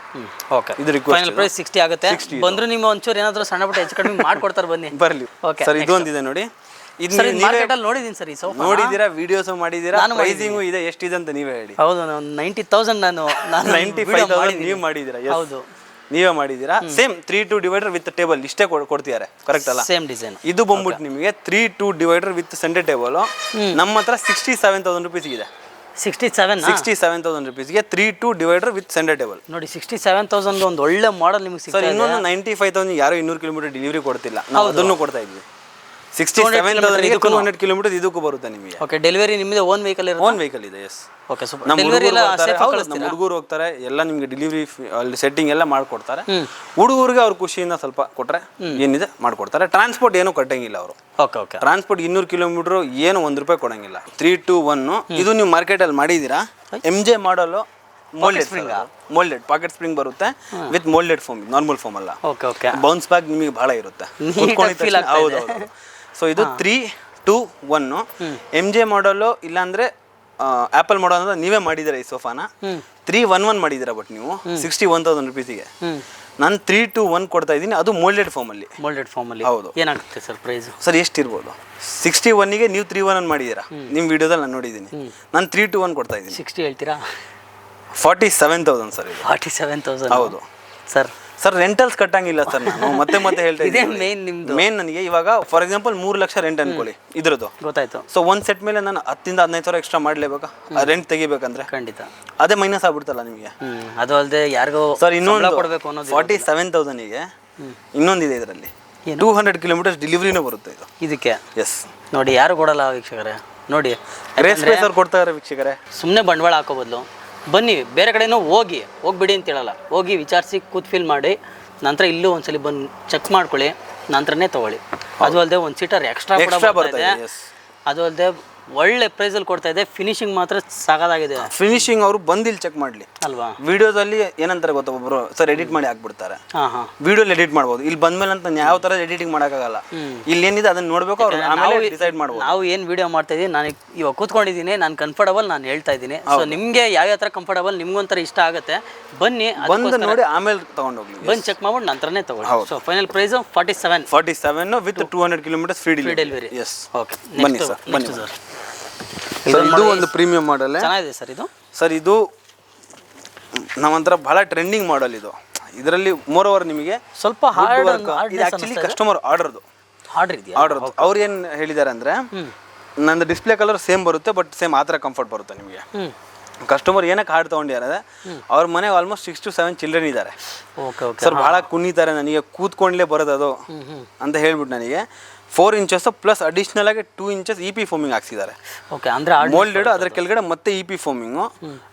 ಓಕೆ. ಇದು ರಿಕ್ವೆಸ್ಟ್. ಪ್ರೈಸ್ 60 ಆಗುತ್ತೆ. ಬಂದ್ರು ನಿಮ್ಮ ಒಂಚೂರು ಏನಾದರೂ ಸಣ್ಣ ಪುಟ್ಟ ಹೆಚ್ಚು ಕಡಿಮೆ ಮಾಡ್ಕೊಡ್ತಾರೆ, ಬನ್ನಿ ಬರಲಿ. Okay sir. ಇದೊಂದಿದೆ ನೋಡಿ, ನೋಡಿದೀನಿ ಸರ್. ಈ ಸೋಫಾ ನೋಡಿದೀರಾ, ವಿಡಿಯೋಸ್ ಮಾಡಿದೀರಾ, ಪ್ರೈಸಿಂಗು ಇದೆ, ಎಷ್ಟಿದೆ ಅಂತ ನೀವೇ ಹೇಳಿ. ಹೌದು, 90,000 ನಾನು 95,000 ನೀವು ಮಾಡಿದೀರಾ. ಹೌದು, ನೀವೇ ಮಾಡಿದೀರಾ. ಸೇಮ್ 3-2 ಡಿವೈಡರ್ ವಿತ್ ಟೇಬಲ್ ಇಷ್ಟೇ ಕೊಡ್ತಿದ್ದಾರೆ, ಕರೆಕ್ಟ್ ಅಲ್ಲ? Same design. ಇದು ಬಂದ್ಬಿಟ್ಟು ನಿಮಗೆ 3-2 ಡಿವೈಡರ್ ವಿತ್ ಸೆಂಟರ್ ಟೇಬಲ್ ನಮ್ಮ ಹತ್ರ 67,000 ರುಪೀಸ್ ಇದೆ. 67,000 rupeesಗೆ 3-2 ಡಿವೈಡರ್ ವಿತ್ ಸೆಂಟರ್ ಟೇಬಲ್ ನೋಡಿ. 67,000 ಒಂದು ಒಳ್ಳೆ ಮಾಡೆಲ್ ನಿಮಗೆ ಸರ್. ಸಿಗ್ತದೆ. ಇನ್ನೊಂದು 95,000 ಯಾರು 200 ಕಿಲೋಮೀಟರ್ ಡೆಲಿವರಿ ಕೊಡ್ತಿಲ್ಲ, ನಾವು ಅದನ್ನು ಕೊಡ್ತಾ ಇದ್ವಿ. 67,000 200 ಕಿಲೋಮೀಟರ್ ಇದಕ್ಕೂ ಬರುತ್ತೆ ನಿಮಗೆ. ಓಕೆ, ಡೆಲಿವರಿ ನಿಮ್ಮದೇ ಓನ್ ವೆಹಿಕಲ್ ಇರುತ್ತೆ? ಓನ್ ವೆಹಿಕಲ್ ಇದೆ. ಎಸ್. Okay, super. ನಮ್ಮ ಡೆಲಿವರಿ ಎಲ್ಲ ನಮ್ಮ ಹುಡುಗರು ಹೋಗ್ತಾರೆ, ಎಲ್ಲ ನಿಮಗೆ ಡೆಲಿವರಿ ಅಲ್ಲಿ ಸೆಟ್ಟಿಂಗ್ ಎಲ್ಲ ಮಾಡ್ಕೊಡ್ತಾರೆ. ಹುಡುಗರಿಗೆ ಅವ್ರ ಖುಷಿಯಿಂದ ಸ್ವಲ್ಪ ಕೊಟ್ರೆ ಏನಿದೆ ಮಾಡ್ಕೊಡ್ತಾರೆ. ಟ್ರಾನ್ಸ್ಪೋರ್ಟ್ ಏನು ಕಟ್ಟಂಗಿಲ್ಲ ಅವರು. Okay okay. ಟ್ರಾನ್ಸ್ಪೋರ್ಟ್ 200 ಕಿಲೋಮೀಟರ್ ಏನು ₹1 ಕೊಡಂಗಿಲ್ಲ. 3-2-1 ಇದು ನೀವು ಮಾರ್ಕೆಟಲ್ಲಿ ಮಾಡಿದ್ದೀರಾ. MJ ಮಾಡಲು ಮೋಲ್ಡೆಡ್ ಪಾಕೆಟ್ ಸ್ಪ್ರಿಂಗ್ ಬರುತ್ತೆ with moulded foam, normal foam ಅಲ್ಲ. Okay okay. ಬೌನ್ಸ್ ಬ್ಯಾಕ್ ನಿಮಗೆ ಭಾಳ ಇರುತ್ತೆ. ಹೌದು. ಸೊ ಇದು 3-2-1 MJ ಮಾಡಲು. ಇಲ್ಲಾಂದ್ರೆ ಆಪಲ್ ಮಾಡಲ್ ಅಂದ್ರೆ ನೀವೇ ಮಾಡಿದ್ದೀರಾ ಈ ಸೋಫಾನ. 3-1-1 ಮಾಡಿದ್ದೀರಾ, ಬಟ್ ನೀವು 61,000 rupeesಗೆ. ನಾನು 3-2-1 ಕೊಡ್ತಾ ಇದ್ದೀನಿ, ಅದು ಮೋಲ್ಡೆಡ್ ಫಾರ್ಮಲ್ಲಿ. ಹೌದು. ಏನಾಗುತ್ತೆ ಸರ್ ಪ್ರೈಸ್? ಸರ್ ಎಷ್ಟಿರ್ಬೋದು? 61ಗೆ ನೀವು 3-1-1 ಮಾಡಿದ್ದೀರಾ ನಿಮ್ಮ ವಿಡಿಯೋದಲ್ಲಿ ನಾನು ನೋಡಿದ್ದೀನಿ. ನಾನು 3-2-1 ಕೊಡ್ತಾ ಇದ್ದೀನಿ. 60 ಹೇಳ್ತೀರಾ? 47,000 ಸರ್ ಇದು. 47,000. ಹೌದು ಸರ್. ಸರ್ ರೆಂಟಲ್ಸ್ ಕಟ್ಟಂಗಿಲ್ಲ ಸರ್. ನಾನು ಮತ್ತೆ ಹೇಳ್ತಾ ಇದ್ದೀನಿ, ಮೇನ್ ನಿಮ್ದು ಮೇನ್ ನನಗೆ ಇವಾಗ ಫಾರ್ ಎಕ್ಸಾಂಪಲ್ 3 ಲಕ್ಷ ರೆಂಟ್ ಅನ್ಕೊಳ್ಳಿ ಇದ್ರದ್ದು. ಗೊತ್ತಾಯ್ತು. ಸೊ ಒಂದು ಸೆಟ್ ಮೇಲೆ ನಾನು 10,000-15,000 ಎಕ್ಸ್ಟ್ರಾ ಮಾಡಲೇಬೇಕಾ ರೆಂಟ್ ತೆಗಿಬೇಕಂದ್ರೆ? ಖಂಡಿತ. ಅದೇ ಮೈನಸ್ ಆಗ್ಬಿಡ್ತಲ್ಲ ನಿಮಗೆ. ಅದು ಅಲ್ಲದೆ ಯಾರಿಗೋ ಸರ್ ಇನ್ನೊಂದು ಕೊಡಬೇಕು ಅನ್ನೋದು. 47,000ಗೆ ಇನ್ನೊಂದಿದೆ ಇದರಲ್ಲಿ 200 ಕಿಲೋಮೀಟರ್ಸ್ ಡೆಲಿವರಿನೂ ಬರುತ್ತೆ ಇದು ಇದಕ್ಕೆ. ಎಸ್. ನೋಡಿ, ಯಾರು ಕೊಡಲ್ಲ ವೀಕ್ಷಕರೇ. ನೋಡಿ, ರೇಸ್ ಅವ್ರು ಕೊಡ್ತಾರೆ ವೀಕ್ಷಕರೇ. ಸುಮ್ಮನೆ ಬಂಡವಾಳ ಹಾಕೋ ಬದಲು ಬನ್ನಿ ಬೇರೆ ಕಡೆನೂ ಹೋಗ್ಬಿಡಿ ಅಂತ ಹೇಳಲ್ಲ. ಹೋಗಿ ವಿಚಾರಿಸಿ ಕೂತ್ ಫೀಲ್ ಮಾಡಿ ನಂತರ ಇಲ್ಲೂ ಒಂದ್ಸಲಿ ಬಂದು ಚೆಕ್ ಮಾಡ್ಕೊಳ್ಳಿ, ನಂತರನೇ ತೊಗೊಳ್ಳಿ. ಅದು ಅಲ್ಲದೆ ಒಂದು ಸೀಟರ್ ಎಕ್ಸ್ಟ್ರಾ ಬರ್ತಾ ಇದೆ. ಅದು ಅಲ್ಲದೆ ಒಳ್ಳೆ ಪ್ರೈಸಲ್ಲಿ ಕೊಡ್ತಾ ಇದೆ. ಫಿನಿಶಿಂಗ್ ಮಾತ್ರ ಸಾಕಾಗಿದೆ. ಫಿನಿಶಿಂಗ್ ಅವರು ಬಂದು ಇಲ್ಲಿ ಚೆಕ್ ಮಾಡಲಿ ಅಲ್ವಾ? ವಿಡಿಯೋದಲ್ಲಿ ಏನಂತಾರೆ ಗೊತ್ತಾ, ಒಬ್ಬರು ಸರ್ ಎಡಿಟ್ ಮಾಡಿ ಹಾಕ್ಬಿಡ್ತಾರೆ. ವಿಡಿಯೋಲಿ ಎಡಿಟ್ ಮಾಡ್ಬೋದು, ಇಲ್ಲಿ ಬಂದ್ಮೇಲೆ ಅಂತ ಯಾವ ತರ ಎಡಿಟಿಂಗ್ ಮಾಡೋಕ್ಕಾಗಲ್ಲ. ಇಲ್ಲಿ ಏನಿದೆ ಅದನ್ನ ನೋಡ್ಬೇಕು, ಅವ್ರು ಆಮೇಲೆ ಡಿಸೈಡ್ ಮಾಡ್ಬೋದು. ನಾವು ಏನು ವಿಡಿಯೋ ಮಾಡ್ತಾ ಇದೀವಿ, ನಾನು ಇವಾಗ ಕೂತ್ಕೊಂಡಿದ್ದೀನಿ, ನಾನು ಕಂಫರ್ಟಬಲ್ ನಾನು ಹೇಳ್ತಾ ಇದ್ದೀನಿ. ಸೊ ನಿಮಗೆ ಯಾವ ಥರ ಕಂಫರ್ಟಬಲ್ ನಿಮ್ಗೊಂಥರ ಇಷ್ಟ ಆಗುತ್ತೆ, ಬನ್ನಿ ಬಂದು ನೋಡಿ ಆಮೇಲೆ ತಗೊಂಡೋಗ್ಲಿ. ಬಂದು ಚೆಕ್ ಮಾಡ್ಬಿಟ್ಟು ನಂತರನೇ ತಗೊಳ್ಳಿ. So final price 47 with 200 kilometres free delivery. Yes. Okay, ಬನ್ನಿ ಸರ್, ಬನ್ನಿ ಸರ್. ಇದು ಒಂದು ಪ್ರೀಮಿಯಂ ಮಾಡೆಲ್ ಚೆನ್ನಾಗಿದೆ ಸರ್. ಇದು ಸರ್ ಇದು ನಮ್ಮಂತರ ಬಹಳ ಟ್ರೆಂಡಿಂಗ್ ಮಾಡೆಲ್ ಇದು. ಇದರಲ್ಲಿ ಮೋರ್ ಓವರ್ ನಿಮಗೆ ಸ್ವಲ್ಪ ಆಕ್ಚುಲಿ ಕಸ್ಟಮರ್ ಆರ್ಡರ್ ಅವ್ರು ಏನು ಹೇಳಿದ್ದಾರೆ ಅಂದ್ರೆ, ನಂದು ಡಿಸ್ಪ್ಲೇ ಕಲರ್ ಸೇಮ್ ಬರುತ್ತೆ, ಬಟ್ ಸೇಮ್ ಆ ಥರ ಕಂಫರ್ಟ್ ಬರುತ್ತೆ ನಿಮಗೆ. ಕಸ್ಟಮರ್ ಏನಕ್ಕೆ ಹಾರ್ಡ್ ತೊಗೊಂಡಿದ್ದಾರೆ, ಅವ್ರ ಮನೆಗೆ ಆಲ್ಮೋಸ್ಟ್ 6 to 7 ಚಿಲ್ಡ್ರನ್ ಇದ್ದಾರೆ ಸರ್. ಭಾಳ ಕುಣಿತಾರೆ, ನನಗೆ ಕೂತ್ಕೊಂಡ್ಲೇ ಬರೋದು ಅದು ಅಂತ ಹೇಳ್ಬಿಟ್ಟು ನನಗೆ 4 ಇಂಚಸ್ ಪ್ಲಸ್ ಅಡಿಷನಲ್ ಆಗಿ 2 ಇಂಚಸ್ EP ಫೋಮಿಂಗ್ ಹಾಕ್ಸಿದ್ದಾರೆ. ಓಕೆ, ಅಂದ್ರೆ ಮೋಲ್ಡೆಡ್, ಅದರ ಕೆಳಗಡೆ ಮತ್ತೆ EP foaming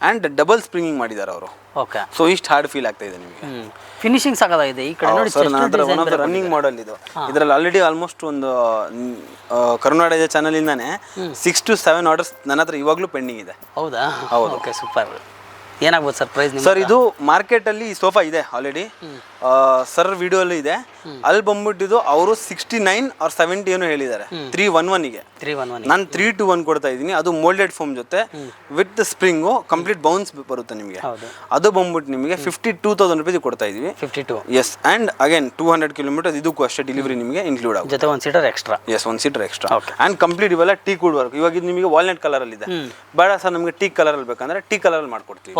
and double springing ಮಾಡಿದ್ದಾರೆ ಅವರು. ಓಕೆ. ಸೊ ಇಷ್ಟು ಹಾರ್ಡ್ ಫೀಲ್ ಆಗ್ತಾ ಇದೆ ನಿಮಗೆ. ಫಿನಿಶಿಂಗ್ ಸಾಕಾಗಿದೆ. ಈ ಕಡೆ ನೋಡಿ ಸರ್, ನನ್ನ ಹತ್ರ one of the running model ಇದು. ಇದರಲ್ಲಿ ಆಲ್ರೆಡಿ ಆಲ್ಮೋಸ್ಟ್ ಒಂದು ಕರುನಾಡ ಚಾನಲ್ ಇಂದಾನೆ 6 to 7 ಆರ್ಡರ್ಸ್ ನನ್ನ ಹತ್ರ ಇವಾಗಲೂ ಪೆಂಡಿಂಗ್ ಇದೆ. ಹೌದಾ? ಹೌದು. Okay, super. ಏನಾಗ್ಬೋದು ಸರ್ ಪ್ರೈಸ್? ಸರ್ ಇದು ಮಾರ್ಕೆಟಲ್ಲಿ ಈ ಸೋಫಾ ಇದೆ ಆಲ್ರೆಡಿ, ಸರ್ ವಿಡಿಯೋಲ್ಲಿ ಇದೆ. ಅಲ್ಲಿ ಬಂದ್ಬಿಟ್ಟಿದ್ದು ಅವರು 69 or 70 ಏನೋ ಹೇಳಿದ್ದಾರೆ 311ಗೆ. ನಾನು 3-2-1 ಕೊಡ್ತಾ ಇದ್ದೀನಿ. ಅದು ಮೋಲ್ಡೆಡ್ ಫೋಮ್ ಜೊತೆ ವಿತ್ ಸ್ಪ್ರಿಂಗು ಕಂಪ್ಲೀಟ್ ಬೌನ್ಸ್ ಬರುತ್ತೆ ನಿಮಗೆ. ಅದು ಬಂದ್ಬಿಟ್ಟು ನಿಮಗೆ 52,000 ರೂಪಾಯಿ ಕೊಡ್ತಾ ಇದೀವಿ. 52. ಎಸ್. ಅಂಡ್ ಅಗೇನ್ 200 ಕಿಲೋಮೀಟರ್ಸ್ ಇದಕ್ಕೂ ಅಷ್ಟೇ ಡೆಲಿವರಿ ನಿಮಗೆ ಇನ್ಕ್ಲೂಡ್ ಆಗುತ್ತೆ. ಜೊತೆ 1 seater extra. Yes, 1 seater extra. And complete ಇವೆಲ್ಲ ಟೀಕ್ ವುಡ್ ವರ್ಕ್. ಇವಾಗ ಇದು ನಿಮಗೆ ವಾಲ್ನಟ್ ಕಲರ್ ಅಲ್ಲಿ ಇದೆ. ಬೇಡ ಸರ್ ನಮಗೆ ಟೀಕ್ ಕಲರ್ ಅಲ್ಲಿ ಬೇಕಂದ್ರೆ ಟೀಕ್ ಕಲರ್ ಅಲ್ಲಿ ಮಾಡ್ಕೊಡ್ತೀವಿ.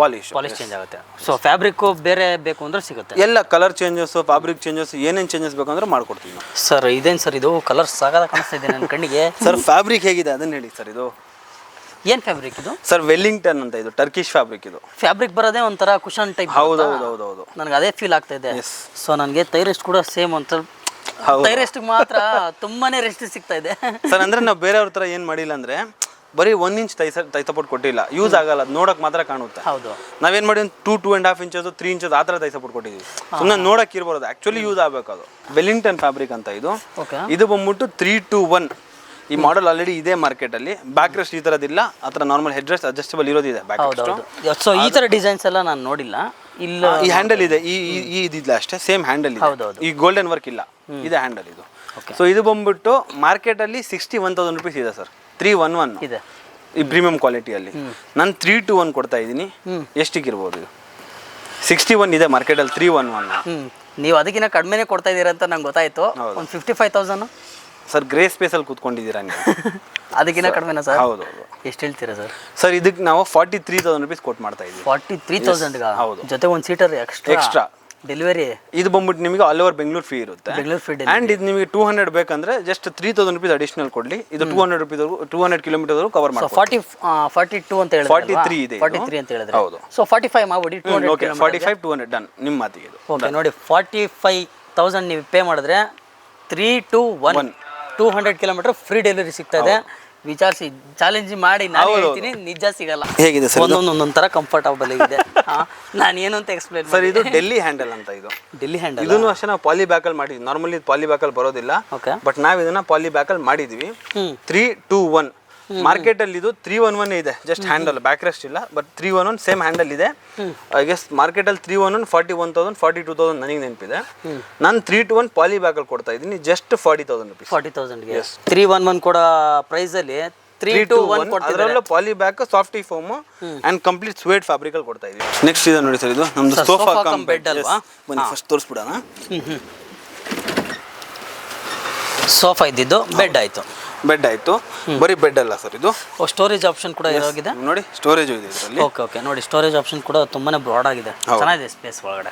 ಪಾಲಿಶ್ ಚೇಂಜ್ ಆಗುತ್ತೆ. ಸೊ ಫ್ಯಾಬ್ರಿಕ್ ಬೇರೆ ಬೇಕು ಅಂದ್ರೆ ಸಿಗುತ್ತೆ. ಎಲ್ಲ ಕಲರ್ ಚೇಂಜಸ್, ಫ್ಯಾಬ್ರಿಕ್ ಚೇಂಜಸ್, ಏನೇನು ಚೇಂಜಸ್ ಬೇಕಂದ್ರೆ ಮಾಡ್ಕೊಡ್ತೀವಿ ಸರ್. ಇದೇನು ಸರ್ ಇದು ಕಲರ್ ಸಾಕಾದ ಕಾಣಿಸ್ತಾ ಇದೆ ನನ್ನ ಕಣ್ಣಿಗೆ. ಸರ್ ಫ್ಯಾಬ್ರಿಕ್ ಹೇಗಿದೆ ಅದನ್ನ ಹೇಳಿ ಸರ್. ಇದು ಏನು ಫ್ಯಾಬ್ರಿಕ್ ಇದು? ಸರ್ ವೆಲ್ಲಿಂಗ್ಟನ್ ಅಂತ, ಇದು ಟರ್ಕಿಶ್ ಫ್ಯಾಬ್ರಿಕ್. ಇದು ಫ್ಯಾಬ್ರಿಕ್ ಬರೋದೇ ಒಂಥರ ಕುಶನ್ ಟೈಪ್. ಹೌದು. ನನಗೆ ಅದೇ ಫೀಲ್ ಆಗ್ತಾ ಇದೆ. ಸೊ ನನಗೆ ಥೈ ರೆಸ್ಟ್ ಕೂಡ ಸೇಮ್ ಅಂತ. ಥೈ ರೆಸ್ಟ್ ಮಾತ್ರ ತುಂಬಾನೇ ರೆಸ್ಟ್ ಸಿಗ್ತಾ ಇದೆ ಸರ್. ಅಂದ್ರೆ ನಾವು ಬೇರೆಯವ್ರ ಥರ ಏನು ಮಾಡಿಲ್ಲ ಅಂದ್ರೆ ಬರೀ 1 ಇಂಚ್ ತೈ ಸಪೋರ್ಟ್ ಕೊಟ್ಟಿಲ್ಲ, ಯೂಸ್ ಆಗಲ್ಲ, ಅದು ನೋಡಕ್ ಮಾತ್ರ ಕಾಣುತ್ತೆ. ಹೌದು. ನಾವೇನ್ ಮಾಡಿ 2.5 ಇಂಚಸ್ 3 ಇಂಚಸ್ ಆ ಥರ ತೈ ಸಪೋರ್ಟ್ ಕೊಟ್ಟಿದ್ದೀವಿ. ಸುಮ್ಮನೆ ನೋಡಕ್ ಇರ್ಬಾರ್ದು, ಆಕ್ಚುಲಿ ಯೂಸ್ ಆಗಬೇಕು. ಅದು ವೆಲ್ಲಿಂಗ್ಟನ್ ಫ್ಯಾಬ್ರಿಕ್ ಅಂತ ಇದು. ಇದು ಬಂದ್ಬಿಟ್ಟು 3-2-1 ಈ ಮಾಡೆಲ್ ಆಲ್ರೆಡಿ ಇದೆ ಮಾರ್ಕೆಟ್ ಅಲ್ಲಿ. ಬ್ಯಾಕ್ ರೆಸ್ಟ್ ಈ ತರದಿಲ್ಲ, ಆ ಥರ ನಾರ್ಮಲ್ ಹೆಡ್ ರೆಸ್ಟ್ ಅಡ್ಜಸ್ಟಬಲ್ ಇರೋದಿದೆ ಬ್ಯಾಕ್ ರೆಸ್ಟ್. ಸೊ ಈ ತರ ಡಿಸೈನ್ಸ್ ಎಲ್ಲ ನಾನು ನೋಡಿಲ್ಲ. ಇಲ್ಲ, ಈ ಹ್ಯಾಂಡಲ್ ಇದೆ, ಈ ಇದಿಲ್ಲ ಅಷ್ಟೇ, ಸೇಮ್ ಹ್ಯಾಂಡಲ್ ಇದೆ. ಈ ಗೋಲ್ಡನ್ ವರ್ಕ್ ಇಲ್ಲ, ಇದೆ ಹ್ಯಾಂಡಲ್ ಇದು. ಸೊ ಇದು ಬಂದ್ಬಿಟ್ಟು ಮಾರ್ಕೆಟ್ ಅಲ್ಲಿ 61,000 ರೂಪೀಸ್ ಇದೆ ಸರ್. 311 ಇದೆ ಈ ಪ್ರೀಮಿಯಂ ಕ್ವಾಲಿಟಿಯಲ್ಲಿ. ನಾನು 3-2-1 ಕೊಡ್ತಾ ಇದ್ದೀನಿ. ಎಷ್ಟಿಗೆ ಇರ್ಬೋದು ಇದು? 61 ಇದೆ ಮಾರ್ಕೆಟಲ್ಲಿ 311. ನೀವು ಅದಕ್ಕಿಂತ ಕಡಿಮೆನೇ ಕೊಡ್ತಾ ಇದ್ದೀರಾ ಅಂತ ನಂಗೆ ಗೊತ್ತಾಯ್ತು. ಒಂದು 55,000 ಸರ್. ಗ್ರೇ ಸ್ಪೇಸಲ್ಲಿ ಕೂತ್ಕೊಂಡಿದ್ದೀರಾ ನೀವು. ಅದಕ್ಕಿಂತ ಕಡಿಮೆನಾ ಸರ್? ಹೌದು. ಎಷ್ಟು ಹೇಳ್ತೀರಾ ಸರ್? ಸರ್ ಇದಕ್ಕೆ ನಾವು 43,000 ರೂಪೀಸ್ ಕೊಟ್ಟು ಮಾಡ್ತಾ ಇದ್ದೀವಿ. 43,000? ಹೌದು. ಜೊತೆ 1 ಸೀಟರ್ ಎಕ್ಸ್ಟ್ರಾ. ಡೆಲಿವರಿ ಇದು ಬಂದ್ಬಿಟ್ಟು ನಿಮಗೆ ಆಲ್ ಓವರ್ ಬೆಂಗಳೂರು ಫ್ರೀ ಇರುತ್ತೆ. ಬೆಂಗಳೂರು ಫ್ರೀ ಆ್ಯಂಡ್ ಇದು ನಿಮಗೆ 200 ಬೇಕಂದ್ರೆ ಜಸ್ಟ್ 3000 ರುಪೀಸ್ ಅಡಿಷನಲ್ ಕೊಡಲಿ. ಇದು 200 ರುಪೀಸ್ 200 ಕಿಲೋಮೀಟರ್ ಕವರ್ ಮಾಡಿ 42 ಅಂತ ಹೇಳಿದ್ರೆ 43 ಇದೆ 43 ಅಂತ ಹೇಳಿದ್ರೆ ಹೌದು. ಸೊ 45 ಮಾಡ್ಬಿಡಿ 200 ಓಕೆ 45 200 ಡನ್ ನಿಮ್ಮ ಮಾತಿಗೆ ಇದು. ಓಕೆ ನೋಡಿ 45,000 ನೀವು ಪೇ ಮಾಡಿದ್ರೆ 3 to 1 200 ಕಿಲೋಮೀಟರ್ ಫ್ರೀ ಡೆಲಿವರಿ ಸಿಗ್ತಾ ಇದೆ. ವಿಚಾರಿಸಿ ಚಾಲೆಂಜ್ ಮಾಡಿ ನಾನು ಹೇಳ್ತೀನಿ, ನಿಜ ಸಿಗಲ್ಲ. ಹೇಗಿದೆ ಸರ್? ಒಂದೊಂದೊಂದು ಥರ ಕಂಫರ್ಟಬಲ್ ಇದೆ. ನಾನು ಏನು ಅಂತ ಎಕ್ಸ್ಪ್ಲೇನ್ ಸರ್ ಇದು ಡೆಲ್ಲಿ ಹ್ಯಾಂಡಲ್ ಅಂತ ಇದು. ಡೆಲ್ಲಿ ಹ್ಯಾಂಡಲ್ ಇದನ್ನು ಅಷ್ಟೇ ನಾವು ಪಾಲಿ ಬ್ಯಾಕಲ್ಲಿ ಮಾಡಿದ್ವಿ. ನಾರ್ಮಲಿ ಪಾಲಿ ಬ್ಯಾಕಲ್ಲಿ ಬರೋದಿಲ್ಲ, ಬಟ್ ನಾವು ಇದನ್ನ ಪಾಲಿ ಬ್ಯಾಕಲ್ಲಿ ಮಾಡಿದ್ವಿ. 3 to 1 ಮಾರ್ಕೆಟ್ ಅಲ್ಲಿ ಇದು 311 ಇದೆ, ಜಸ್ಟ್ ಹ್ಯಾಂಡಲ್ ಬ್ಯಾಕ್ ರೆಸ್ಟ್ ಇಲ್ಲ, ಬಟ್ 311 ಸೇಮ್ ಹ್ಯಾಂಡಲ್ ಇದೆ. ಐ ಗೆಸ್ ಮಾರ್ಕೆಟ್ ಅಲ್ಲಿ 311 41,000 42,000 ನನಗೆ ನೆನಪಿದೆ. ನಾನು 3 to 1 ಪಾಲಿ ಬ್ಯಾಕಲ್ಲಿ ಕೊಡ್ತಾ ಇದ್ದೀನಿ ಜಸ್ಟ್ 40,000 ರುಪೀಸ್. 40,000ಗೆ 311 ಕೊಡೋ ಪ್ರೈಸ್ ಅಲ್ಲಿ 3 to 1 ಕೊಡ್ತಿದ್ದಾರೆ. ಅದರಲ್ಲೂ poly back softy foam and complete suede fabric ಅಲ್ಲಿ ಕೊಡ್ತಾ ಇದ್ದೀವಿ. ನೆಕ್ಸ್ಟ್ ಇದೆ ನೋಡಿ ಸರ್, ಇದು ನಮ್ದು ಸೋಫಾ ಕಮ್ ಬೆಡ್ ಅಲ್ವಾ? ಬನ್ನಿ ಫಸ್ಟ್ ತೋರಿಸ್ಬಿಡೋಣ. ಸೋಫಾ ಇದ್ದಿದ್ದು ಬೆಡ್ ಆಯ್ತು. ಬೆಡ್ ಆಯ್ತು, ಬರೀ ಬೆಡ್ ಅಲ್ಲ ಸರ್ ಇದು. ಸ್ಟೋರೇಜ್ ಆಪ್ಷನ್ ಕೂಡ ಇರೋಗಿದೆ ನೋಡಿ, ಸ್ಟೋರೇಜ್ ಇದೆ ಇದರಲ್ಲಿ. ಓಕೆ ನೋಡಿ, ಸ್ಟೋರೇಜ್ ಆಪ್ಷನ್ ಕೂಡ ತುಂಬಾನೇ ಬ್ರಾಡ್ ಆಗಿದೆ, ಚೆನ್ನಾಗಿದೆ ಸ್ಪೇಸ್ ಒಳಗಡೆ.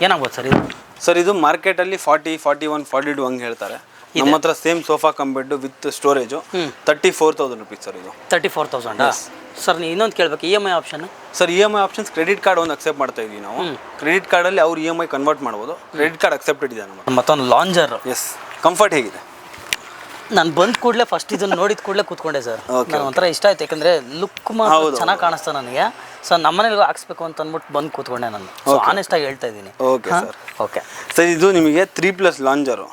ಏನಾಗ್ಬೋದು ಸರ್ ಇದು? ಸರ್ ಇದು ಮಾರ್ಕೆಟ್ ಅಲ್ಲಿ 40 41 42 ಹಂಗೆ ಹೇಳ್ತಾರೆ. ನಮ್ಮ ಹತ್ರ same sofa cum bed with storage 34,000 rupees sir ಇದು. 34,000 ಸರ್. ಇನ್ನೊಂದು ಕೇಳ್ಬೇಕು, EMI option? Sir EMI options credit card ಒಂದು ಅಕ್ಸೆಪ್ಟ್ ಮಾಡ್ತಾ ಇದೀವಿ ನಾವು. ಕ್ರೆಡಿಟ್ ಕಾರ್ಡಲ್ಲಿ ಅವ್ರು EMI ಕನ್ವರ್ಟ್ ಮಾಡ್ಬೋದು. ಕ್ರೆಡಿಟ್ ಕಾರ್ಡ್ ಅಕ್ಸೆಪ್ಟೆಡ್ ಇದೆ ನಮ್ಮ. ಮತ್ತೊಂದು ಲಾಂಜರ್. ಎಸ್, ಕಂಫರ್ಟ್ ಹೇಗಿದೆ? ನಾನು ಬಂದ ಕೂಡಲೇ ಫಸ್ಟ್ ಇದನ್ನು ನೋಡಿದ ಕೂಡಲೇ ಕೂತ್ಕೊಂಡೆ ಸರ್. ನಾನು ಒಂಥರ ಇಷ್ಟ ಆಯ್ತು, ಯಾಕಂದರೆ ಲುಕ್ ಮಾತ್ರ ಚೆನ್ನಾಗಿ ಕಾಣಿಸ್ತಾ ನನಗೆ. ಸೊ ನಮ್ಮನೇಲಿ ಹಾಕ್ಸ್ಬೇಕು ಅಂತ ಅಂದ್ಬಿಟ್ಟು ಬಂದು ಕೂತ್ಕೊಂಡೆ ನಾನು. ಸೊ ಆನೆಸ್ಟಾಗಿ ಹೇಳ್ತಾ ಇದ್ದೀನಿ. Okay sir. ಓಕೆ ಸರ್ ಇದು ನಿಮಗೆ 3+ ಲಾಂಜರು.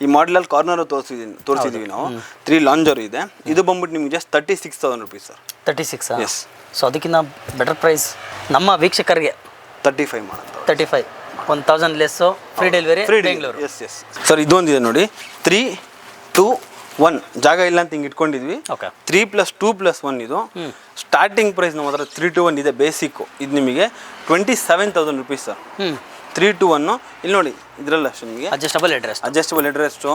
ಈ ಮಾಡೆಲಲ್ಲಿ ಕಾರ್ನರ್ ತೋರಿಸಿದ್ದೀವಿ ನಾವು. 3 ಲಾಂಜರ್ ಇದೆ. ಇದು ಬಂದ್ಬಿಟ್ಟು ನಿಮಗೆ just 36,000 rupees sir. 36? Yes. So ಅದಕ್ಕಿಂತ ಬೆಟರ್ ಪ್ರೈಸ್ ನಮ್ಮ ವೀಕ್ಷಕರಿಗೆ 35 ಮಾಡೋದು. 35, 1,000 less, free delivery Bengaluru. Yes yes sir. ಇದೊಂದಿದೆ ನೋಡಿ, 3 to 1 ಜಾಗ ಇಲ್ಲ ಅಂತ ಹಿಂಗೆ ಇಟ್ಕೊಂಡಿದ್ವಿ. 3+2+1 ಇದು ಸ್ಟಾರ್ಟಿಂಗ್ ಪ್ರೈಸ್ ನಮ್ಮ ಹತ್ರ 3 to 1 ಇದೆ ಬೇಸಿಕ್ಕು. ಇದು ನಿಮಗೆ 27,000 ರುಪೀಸ್ ಸರ್. 3 to 1 ಇಲ್ಲಿ ನೋಡಿ, ಇದರಲ್ಲಿ ಅಷ್ಟು ನಿಮಗೆ ಅಡ್ಜಸ್ಟಬಲ್ ಹೆಡ್ರೆಸ್ಟು,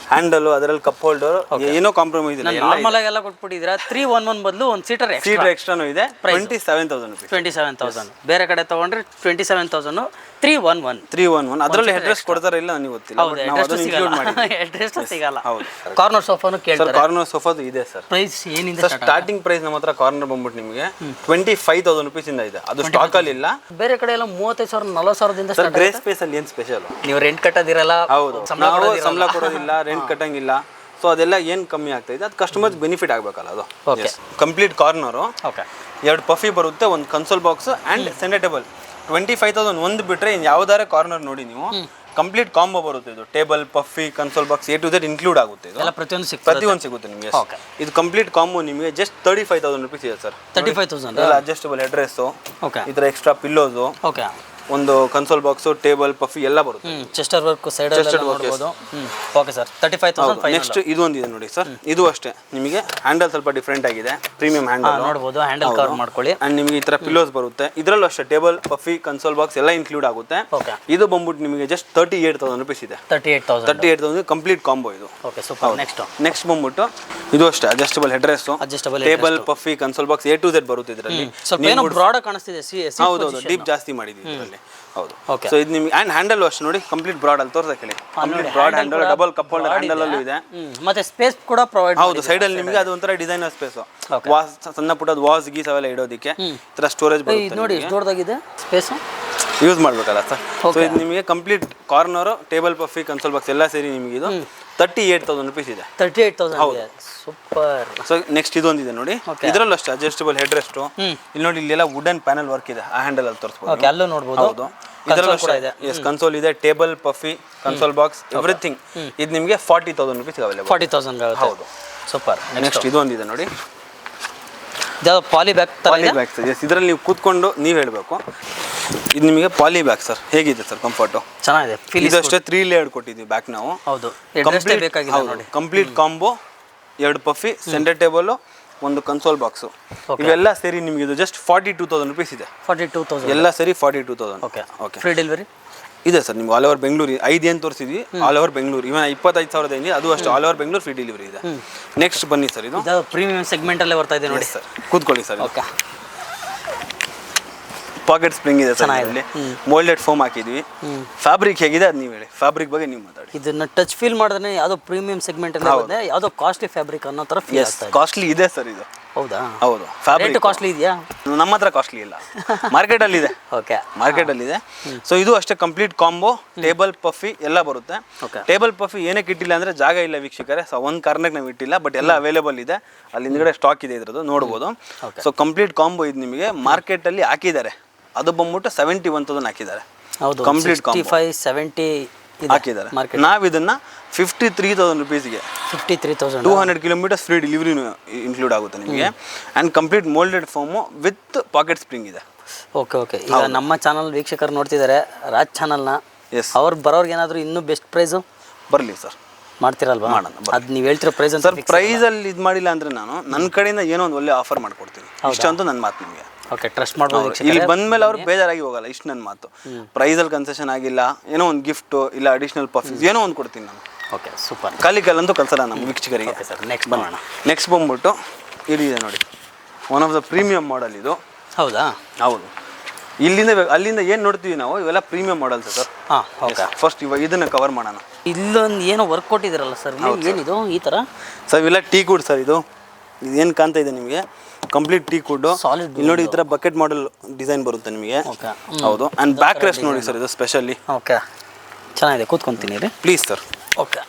ಹ್ಯಾಂಡಲು, ಅದರಲ್ಲಿ ಕಪ್ ಹೋಲ್ಡರ್, ಏನೋ ಕಾಂಪ್ರಮೈಸ್ ಇಲ್ಲ. ನಾರ್ಮಲ್ ಆಗೆಲ್ಲ ಕೊಟ್ಬಿಟ್ಟಿದ್ದೀರಾ. 311 ಬದಲು ಒಂದು ಸೀಟರ್ ಎಕ್ಸ್ಟ್ರಾನು ಇದೆ. 27,000 ರುಪೀಸ್. 27,000 ಬೇರೆ ಕಡೆ ತಗೊಂಡ್ರೆ 27,000. 311 ಅದರಲ್ಲಿ ಹೆಡ್ರೆಸ್ ಕೊಡ್ತಾರೆ ಇಲ್ಲ ನನಗೆ ಗೊತ್ತಿಲ್ಲ, ಬಟ್ ನಾವು ಅದನ್ನ ಇನ್ಕ್ಲೂಡ್ ಮಾಡಿದ್ವಿ. ಅಡ್ರೆಸ್ ಸಿಗಲ್ಲ. ಹೌದು. ಕಾರ್ನರ್ ಸೋಫಾನು ಕೇಳ್ತಾರೆ. ಕಾರ್ನರ್ ಸೋಫಾದು ಇದೆ ಸರ್. ಪ್ರೈಸ್ ಏನಿದೆ ಸರ್? ಸ್ಟಾರ್ಟಿಂಗ್ ಪ್ರೈಸ್ ನಮ್ಮ ಹತ್ರ ಕಾರ್ನರ್ ಬಂದ್ಬಿಟ್ಟು ನಿಮಗೆ 25,000 ರುಪೀಸ್ ಇಂದ ಇದೆ. ಅದು ಸ್ಟಾಕ್ ಅಲ್ಲಿ ಇಲ್ಲ. ಬೇರೆ ಕಡೆ ಎಲ್ಲ 35,000 40,000ದಿಂದ ಸರ್. ಗ್ರೇ ಸ್ಪೇಸ್ ಅಲ್ಲಿ ಏನು ಸ್ಪೆಷಲ್? ನೀವು ರೆಂಟ್ ಕಟ್ಟೋದಿರಲ್ಲ. ಹೌದು, ನಾವು ಸಂಬಳ ಕೊಡೋದಿಲ್ಲ, ರೆಂಟ್ ಕಟ್ಟಂಗಿಲ್ಲ. ಸೊ ಅದೆಲ್ಲ ಏನು ಕಮ್ಮಿ ಆಗ್ತಾ ಇದೆ, ಅದು ಕಸ್ಟಮರ್ಸ್ ಬೆನಿಫಿಟ್ ಆಗಬೇಕಲ್ಲ ಅದು. ಕಂಪ್ಲೀಟ್ ಕಾರ್ನರು, 2 ಪಫಿ ಬರುತ್ತೆ, ಒಂದು console box and centre table. 25,000 ಒಂದು ಬಿಟ್ಟರೆ ಇನ್ನು ಯಾವುದಾರ ಕಾರ್ನರ್ ನೋಡಿ ನೀವು, ಕಂಪ್ಲೀಟ್ ಕಾಂಬೋ ಬರುತ್ತೆ. ಇದು table, puffy, console box A to Z include ಆಗುತ್ತೆ. ಇದು ಪ್ರತಿಯೊಂದು ಸಿಗುತ್ತೆ ನಿಮಗೆ. ಇದು ಕಂಪ್ಲೀಟ್ ಕಾಂಬೋ ನಿಮಗೆ ಜಸ್ಟ್ 35,000 ರುಪೀಸ್ ಇದೆ ಸರ್. 35,000 ಅಡ್ಜಸ್ಟಬಲ್ ಹೆಡ್ರೆಸ್ಸು, ಈ ಥರ ಎಕ್ಸ್ಟ್ರಾ ಪಿಲ್ಲೋಸು, ಒಂದು ಕನ್ಸೋಲ್ ಬಾಕ್ಸು, ಟೇಬಲ್, ಪಫಿ ಎಲ್ಲ ಬರುತ್ತೆ. ಚೆಸ್ಟರ್ ವರ್ಕ್ ಸೈಡ್ ನೋಡಬಹುದು. Okay sir. 35,000. ನೆಕ್ಸ್ಟ್ ಇದೊಂದಿದೆ ನೋಡಿ ಸರ್, ಇದು ಅಷ್ಟೇ ನಿಮಗೆ ಹ್ಯಾಂಡಲ್ ಸ್ವಲ್ಪ ಡಿಫ್ರೆಂಟ್ ಆಗಿದೆ, ಪ್ರೀಮಿಯಂ ಹ್ಯಾಂಡಲ್ ನೋಡಬಹುದು. ಹ್ಯಾಂಡಲ್ ಕವರ್ ಮಾಡ್ಕೊಳ್ಳಿ. ಅಂಡ್ ನಿಮಗೆ ಈ ತರ ಪಿಲ್ಲೋಸ್ ಬರುತ್ತೆ. ಇದರಲ್ಲೂ ಅಷ್ಟೇ ಟೇಬಲ್, ಪಫಿ, ಕನ್ಸೋಲ್ ಬಾಕ್ಸ್ ಎಲ್ಲ ಇನ್ಕ್ಲೂಡ್ ಆಗುತ್ತೆ. ಇದು ಬಂದ್ಬಿಟ್ಟು ನಿಮಗೆ ಜಸ್ಟ್ 38,000 ರುಪೀಸ್ ಇದೆ. 38,000 ಕಂಪ್ಲೀಟ್ ಕಾಂಬೋ ಇದು. Okay super. ನೆಕ್ಸ್ಟ್ ಬಂದ್ಬಿಟ್ಟು ಇದು ಅಷ್ಟೇ adjustable headrest, table, puffy, console box A to Z ಬರುತ್ತೆ ಇದರಲ್ಲಿ. ಸ್ವಲ್ಪ ಏನೋ ಬ್ರಾಡ್ ಕಾಣಿಸ್ತಿದೆ. ಹೌದು, ಡೀಪ್ ಜಾಸ್ತಿ ಮಾಡಿದ್ವಿ ಇದರಲ್ಲಿ. ಹೌದು. ಸೊ ಇದು ನಿಮಗೆ ಆ್ಯಂಡ್ ಹ್ಯಾಂಡಲ್ ಅಷ್ಟು ನೋಡಿ, ಕಂಪ್ಲೀಟ್ ಬ್ರಾಡ್ ಅಲ್ಲಿ ತೋರ್ಸಕ್ಕೆ ಹೇಳಿ. Complete broad handle, double cup holder handle ಅಲ್ಲೂ ಇದೆ. ಮತ್ತೆ ಸ್ಪೇಸ್ ಕೂಡ ಪ್ರೊವೈಡ್. ಹೌದು, ಸೈಡ್ ಅಲ್ಲಿ ನಿಮಗೆ ಅದು ಒಂಥರ ಡಿಸೈನರ್ ಸ್ಪೇಸ್, ವಾಸ್ ಸಣ್ಣ ಪುಟ್ಟದ ವಾಸ್ ಗೀಸ್ ಅವೆಲ್ಲ ಇಡೋದಕ್ಕೆ ಈ ಥರ ಸ್ಟೋರೇಜ್ ಬರುತ್ತೆ. ನೋಡಿ ಎಷ್ಟು ದೊಡ್ಡದಾಗಿದೆ ಸ್ಪೇಸ್, ಯೂಸ್ ಮಾಡಬೇಕಲ್ಲ ಸರ್. ಸೊ ಇದು ನಿಮಗೆ complete corner, table, puffy, console box ಎಲ್ಲ ಸೇರಿ ನಿಮಗೆ ಇದು 38,000 ರುಪೀಸ್ ಇದೆ. 38,000. ಸೂಪರ್. ಸೊ ನೆಕ್ಸ್ಟ್ ಇದೊಂದಿದೆ ನೋಡಿ, ಇದರಲ್ಲೂ ಅಷ್ಟೇ ಅಡ್ಜಸ್ಟಬಲ್ ಹೆಡ್ರೆಸ್ಟ್. ಇಲ್ಲಿ ನೋಡಿ, ಇಲ್ಲೆಲ್ಲ ವುಡನ್ ಪ್ಯಾನಲ್ ವರ್ಕ್ ಇದೆ, ಆ ಹ್ಯಾಂಡಲ್ ಅಲ್ಲಿ ತೋರಿಸ್ಬೋದು. ಅಲ್ಲೂ ನೋಡಬಹುದು. ಹೌದು, ಇದರಲ್ಲೂ ಅಷ್ಟೇ. ಎಸ್, ಕನ್ಸೋಲ್ ಇದೆ, table, puffy, console box, everything. ಇದು ನಿಮಗೆ 40,000 ರುಪೀಸ್ ಅವೈಲೇಬಲ್. 40,000. ಹೌದು, ಸೂಪರ್. ನೆಕ್ಸ್ಟ್ ಇದೊಂದಿದೆ ನೋಡಿ, ಪಾಲಿ ಬ್ಯಾಗ್. ಎಸ್, ಇದರಲ್ಲಿ ನೀವು ಕೂತ್ಕೊಂಡು ನೀವು ಹೇಳಬೇಕು. ಇದು ನಿಮಗೆ ಪಾಲಿ ಬ್ಯಾಗ್ ಸರ್. ಹೇಗಿದೆ ಸರ್ ಕಂಫರ್ಟು? ಚೆನ್ನಾಗಿದೆ. ಇದಷ್ಟೇ 3 ಲೇಯರ್ ಕೊಟ್ಟಿದ್ವಿ ಬ್ಯಾಗ್ ನಾವು. ಹೌದು, ಕಂಪ್ಲೀಟ್ ಕಾಂಬೋ, 2 ಪಫಿ, ಸೆಂಟರ್ ಟೇಬಲ್, ಒಂದು ಕನ್ಸೋಲ್ ಬಾಕ್ಸು, ಇವೆಲ್ಲ ಸೇರಿ ನಿಮಗೆ ಇದು ಜಸ್ಟ್ 42,000 ರುಪೀಸ್ ಇದೆ. 42,000 ಎಲ್ಲ ಸೇರಿ 42,000. ಓಕೆ. ಫ್ರೀ ಡೆಲಿವರಿ ಇದೆ ಸರ್. ನಿಮ್ಗೆ ಆಲ್ ಓವರ್ ಬೆಂಗಳೂರು 5 ಏನು ತೋರಿಸಿದ್ವಿ, ಆಲ್ ಓವರ್ ಬೆಂಗಳೂರು. ಇವನ್ 25,000 ಏನಿದೆ ಅದು ಅಷ್ಟು all over Bengaluru free delivery ಇದೆ. ನೆಕ್ಸ್ಟ್ ಬನ್ನಿ ಸರ್, ಇದು ಪ್ರೀಮಿಯಂ ಸೆಗ್ಮೆಂಟ್ ಅಲ್ಲೇ ಬರ್ತಾ ಇದೆ ನೋಡಿ ಸರ್. ಕೂತ್ಕೊಳ್ಳಿ ಸರ್. ಓಕೆ. ಪಾಕೆಟ್ ಸ್ಪ್ರಿಂಗ್ ಇದೆ ಸರ್ ಇದರಲ್ಲಿ, ಮೋಲ್ಡೆಡ್ ಫೋಮ್ ಹಾಕಿದ್ವಿ. ಫ್ಯಾಬ್ರಿಕ್ ಹೇಗಿದೆ ಅದು ನೀವು ಹೇಳಿ, ಫ್ಯಾಬ್ರಿಕ್ ಬಗ್ಗೆ ನೀವು ಮಾತಾಡಿ. ಇದನ್ನ ಟಚ್ ಫೀಲ್ ಮಾಡಿದ್ರೆ ಯಾವುದೋ ಪ್ರೀಮಿಯಂ ಸೆಗ್ಮೆಂಟ್ ಅಲ್ಲಿ ಬರುತ್ತೆ, ಯಾವುದೋ ಕಾಸ್ಟ್ಲಿ ಫ್ಯಾಬ್ರಿಕ್ ಅನ್ನೋ ಥರ ಫೀಲ್ ಆಗ್ತಾ ಇದೆ. ಕಾಸ್ಟ್ಲಿ ಇದೆ ಸರ್ ಇದು. ಹೌದಾ? ಹೌದು, ರೇಟ್ ಫ್ಯಾಬ್ರಿಕ್ ಕಾಸ್ಟ್ಲಿ ಇದೆಯಾ? ನಮ್ಮ ಹತ್ರ ಕಾಸ್ಟ್ಲಿ ಇಲ್ಲ, ಮಾರ್ಕೆಟಲ್ಲಿ ಇದೆ. ಓಕೆ, ಮಾರ್ಕೆಟಲ್ಲಿ ಇದೆ. ಸೊ ಇದು ಅಷ್ಟೇ ಕಂಪ್ಲೀಟ್ ಕಾಂಬೋ, ಟೇಬಲ್ ಪಫಿ ಎಲ್ಲ ಬರುತ್ತೆ. ಟೇಬಲ್ ಪಫಿ ಏನಕ್ಕೆ ಇಟ್ಟಿಲ್ಲ ಅಂದರೆ ಜಾಗ ಇಲ್ಲ ವೀಕ್ಷಕರೇ, ಸೊ ಒಂದು ಕಾರಣಕ್ಕೆ ನಾವು ಇಟ್ಟಿಲ್ಲ, ಬಟ್ ಎಲ್ಲ ಅವೈಲೇಬಲ್ ಇದೆ. ಅಲ್ಲಿ ಹಿಂದ್ಗಡೆ ಸ್ಟಾಕ್ ಇದೆ ಇದ್ರದ್ದು, ನೋಡ್ಬೋದು. ಸೊ ಕಂಪ್ಲೀಟ್ ಕಾಂಬೋ ಇದು ನಿಮಗೆ ಮಾರ್ಕೆಟಲ್ಲಿ ಹಾಕಿದ್ದಾರೆ, ಅದು ಬಂದ್ಬಿಟ್ಟು 71,000 ಹಾಕಿದ್ದಾರೆ. ಹೌದು, ಕಂಪ್ಲೀಟ್ ಕಾಂಬೋ 65-70 ಹಾಕಿದ್ದಾರೆ. ನಾವು ಇದನ್ನ 53,000 ರುಪೀಸ್ಗೆ 53,000 200 ಕಿಲೋಮೀಟರ್ಸ್ ಫ್ರೀ ಡೆಲಿವರಿ ಇನ್ಕ್ಲೂಡ್ ಆಗುತ್ತೆ ನಿಮಗೆ. And complete moulded foam with pocket spring ಇದೆ. Okay okay. ಈಗ ನಮ್ಮ ಚಾನಲ್ ವೀಕ್ಷಕರು ನೋಡ್ತಿದ್ದಾರೆ, ರಾಜ್ ಚಾನಲ್ನ. ಎಸ್, ಅವ್ರು ಬರೋರ್ಗೆ ಏನಾದರೂ ಇನ್ನೂ ಬೆಸ್ಟ್ ಪ್ರೈಸು ಬರಲಿ ಸರ್, ಮಾಡ್ತಿರಲ್ವಾ? ಅದು ನೀವು ಹೇಳ್ತಿರೋ ಪ್ರೈಸ್ ಅಂತ ಸರ್ ಪ್ರೈಸಲ್ಲಿ ಇದು ಮಾಡಿಲ್ಲ ಅಂದರೆ ನಾನು ನನ್ನ ಕಡೆಯಿಂದ ಏನೋ ಒಂದು ಒಳ್ಳೆ ಆಫರ್ ಮಾಡ್ಕೊಡ್ತೀನಿ. ಇಷ್ಟಂತೂ ನನ್ನ ಮಾತು ನಿಮಗೆ. ಓಕೆ, ಟ್ರಸ್ಟ್ ಮಾಡ್ಬೋದು. ಇಲ್ಲಿ ಬಂದ್ಮೇಲೆ ಅವ್ರು ಬೇಜಾರಾಗಿ ಹೋಗಲ್ಲ, ಇಷ್ಟು ನನ್ನ ಮಾತು. ಪ್ರೈಸಲ್ಲಿ ಕನ್ಸೆಷನ್ ಆಗಿಲ್ಲ, ಏನೋ ಒಂದು ಗಿಫ್ಟು ಇಲ್ಲ ಅಡಿಷ್ನಲ್ ಪಫೀಸ್ ಏನೋ ಒಂದು ಕೊಡ್ತೀನಿ ನಾನು. Okay, super. ಖಾಲಿ ಕಲ್ಲಂತೂ ಕಲ್ಸಲ್ಲ ನಮ್ಮ ವೀಕ್ಷಕರಿಗೆ. ಓಕೆ ಸರ್, ನೆಕ್ಸ್ಟ್ ಬರೋಣ. ನೆಕ್ಸ್ಟ್ ಬಂದ್ಬಿಟ್ಟು ಇದಿದೆ ನೋಡಿ, one of the premium model ಇದು. ಹೌದಾ? ಹೌದು. ಅಲ್ಲಿಂದ ಏನು ನೋಡ್ತೀವಿ ನಾವು, ಇವೆಲ್ಲ ಪ್ರೀಮಿಯಂ ಮಾಡೆಲ್ಸ್ ಸರ್. ಹಾಂ, ಓಕೆ. ಫಸ್ಟ್ ಇವಾಗ ಇದನ್ನು ಕವರ್ ಮಾಡೋಣ. ಇಲ್ಲೊಂದು ಏನೋ ವರ್ಕ್ ಕೊಟ್ಟಿದ್ದೀರಲ್ಲ ಸರ್, ಏನಿದು ಈ ಥರ? ಸರ್ ಇವೆಲ್ಲ ಟೀ ಕುಡ್ ಸರ್. ಇದು ಏನು ಕಾಣ್ತಾ ಇದೆ ನಿಮಗೆ, ಕಂಪ್ಲೀಟ್ ಟೀ ಕುಡ್ಡು. ಸಾಲಿಡ್. ಇಲ್ಲಿ ನೋಡಿ, ಈ ಥರ ಬಕೆಟ್ ಮಾಡೆಲ್ ಡಿಸೈನ್ ಬರುತ್ತೆ ನಿಮಗೆ. ಓಕೆ, ಹೌದು. ಆ್ಯಂಡ್ ಬ್ಯಾಕ್ ರೆಸ್ಟ್ ನೋಡಿ ಸರ್, ಇದು ಸ್ಪೆಷಲಿ. ಓಕೆ, ಚೆನ್ನಾಗಿದೆ, ಕೂತ್ಕೊಂತೀನಿ ರೀ. Please sir. ಓಕೆ,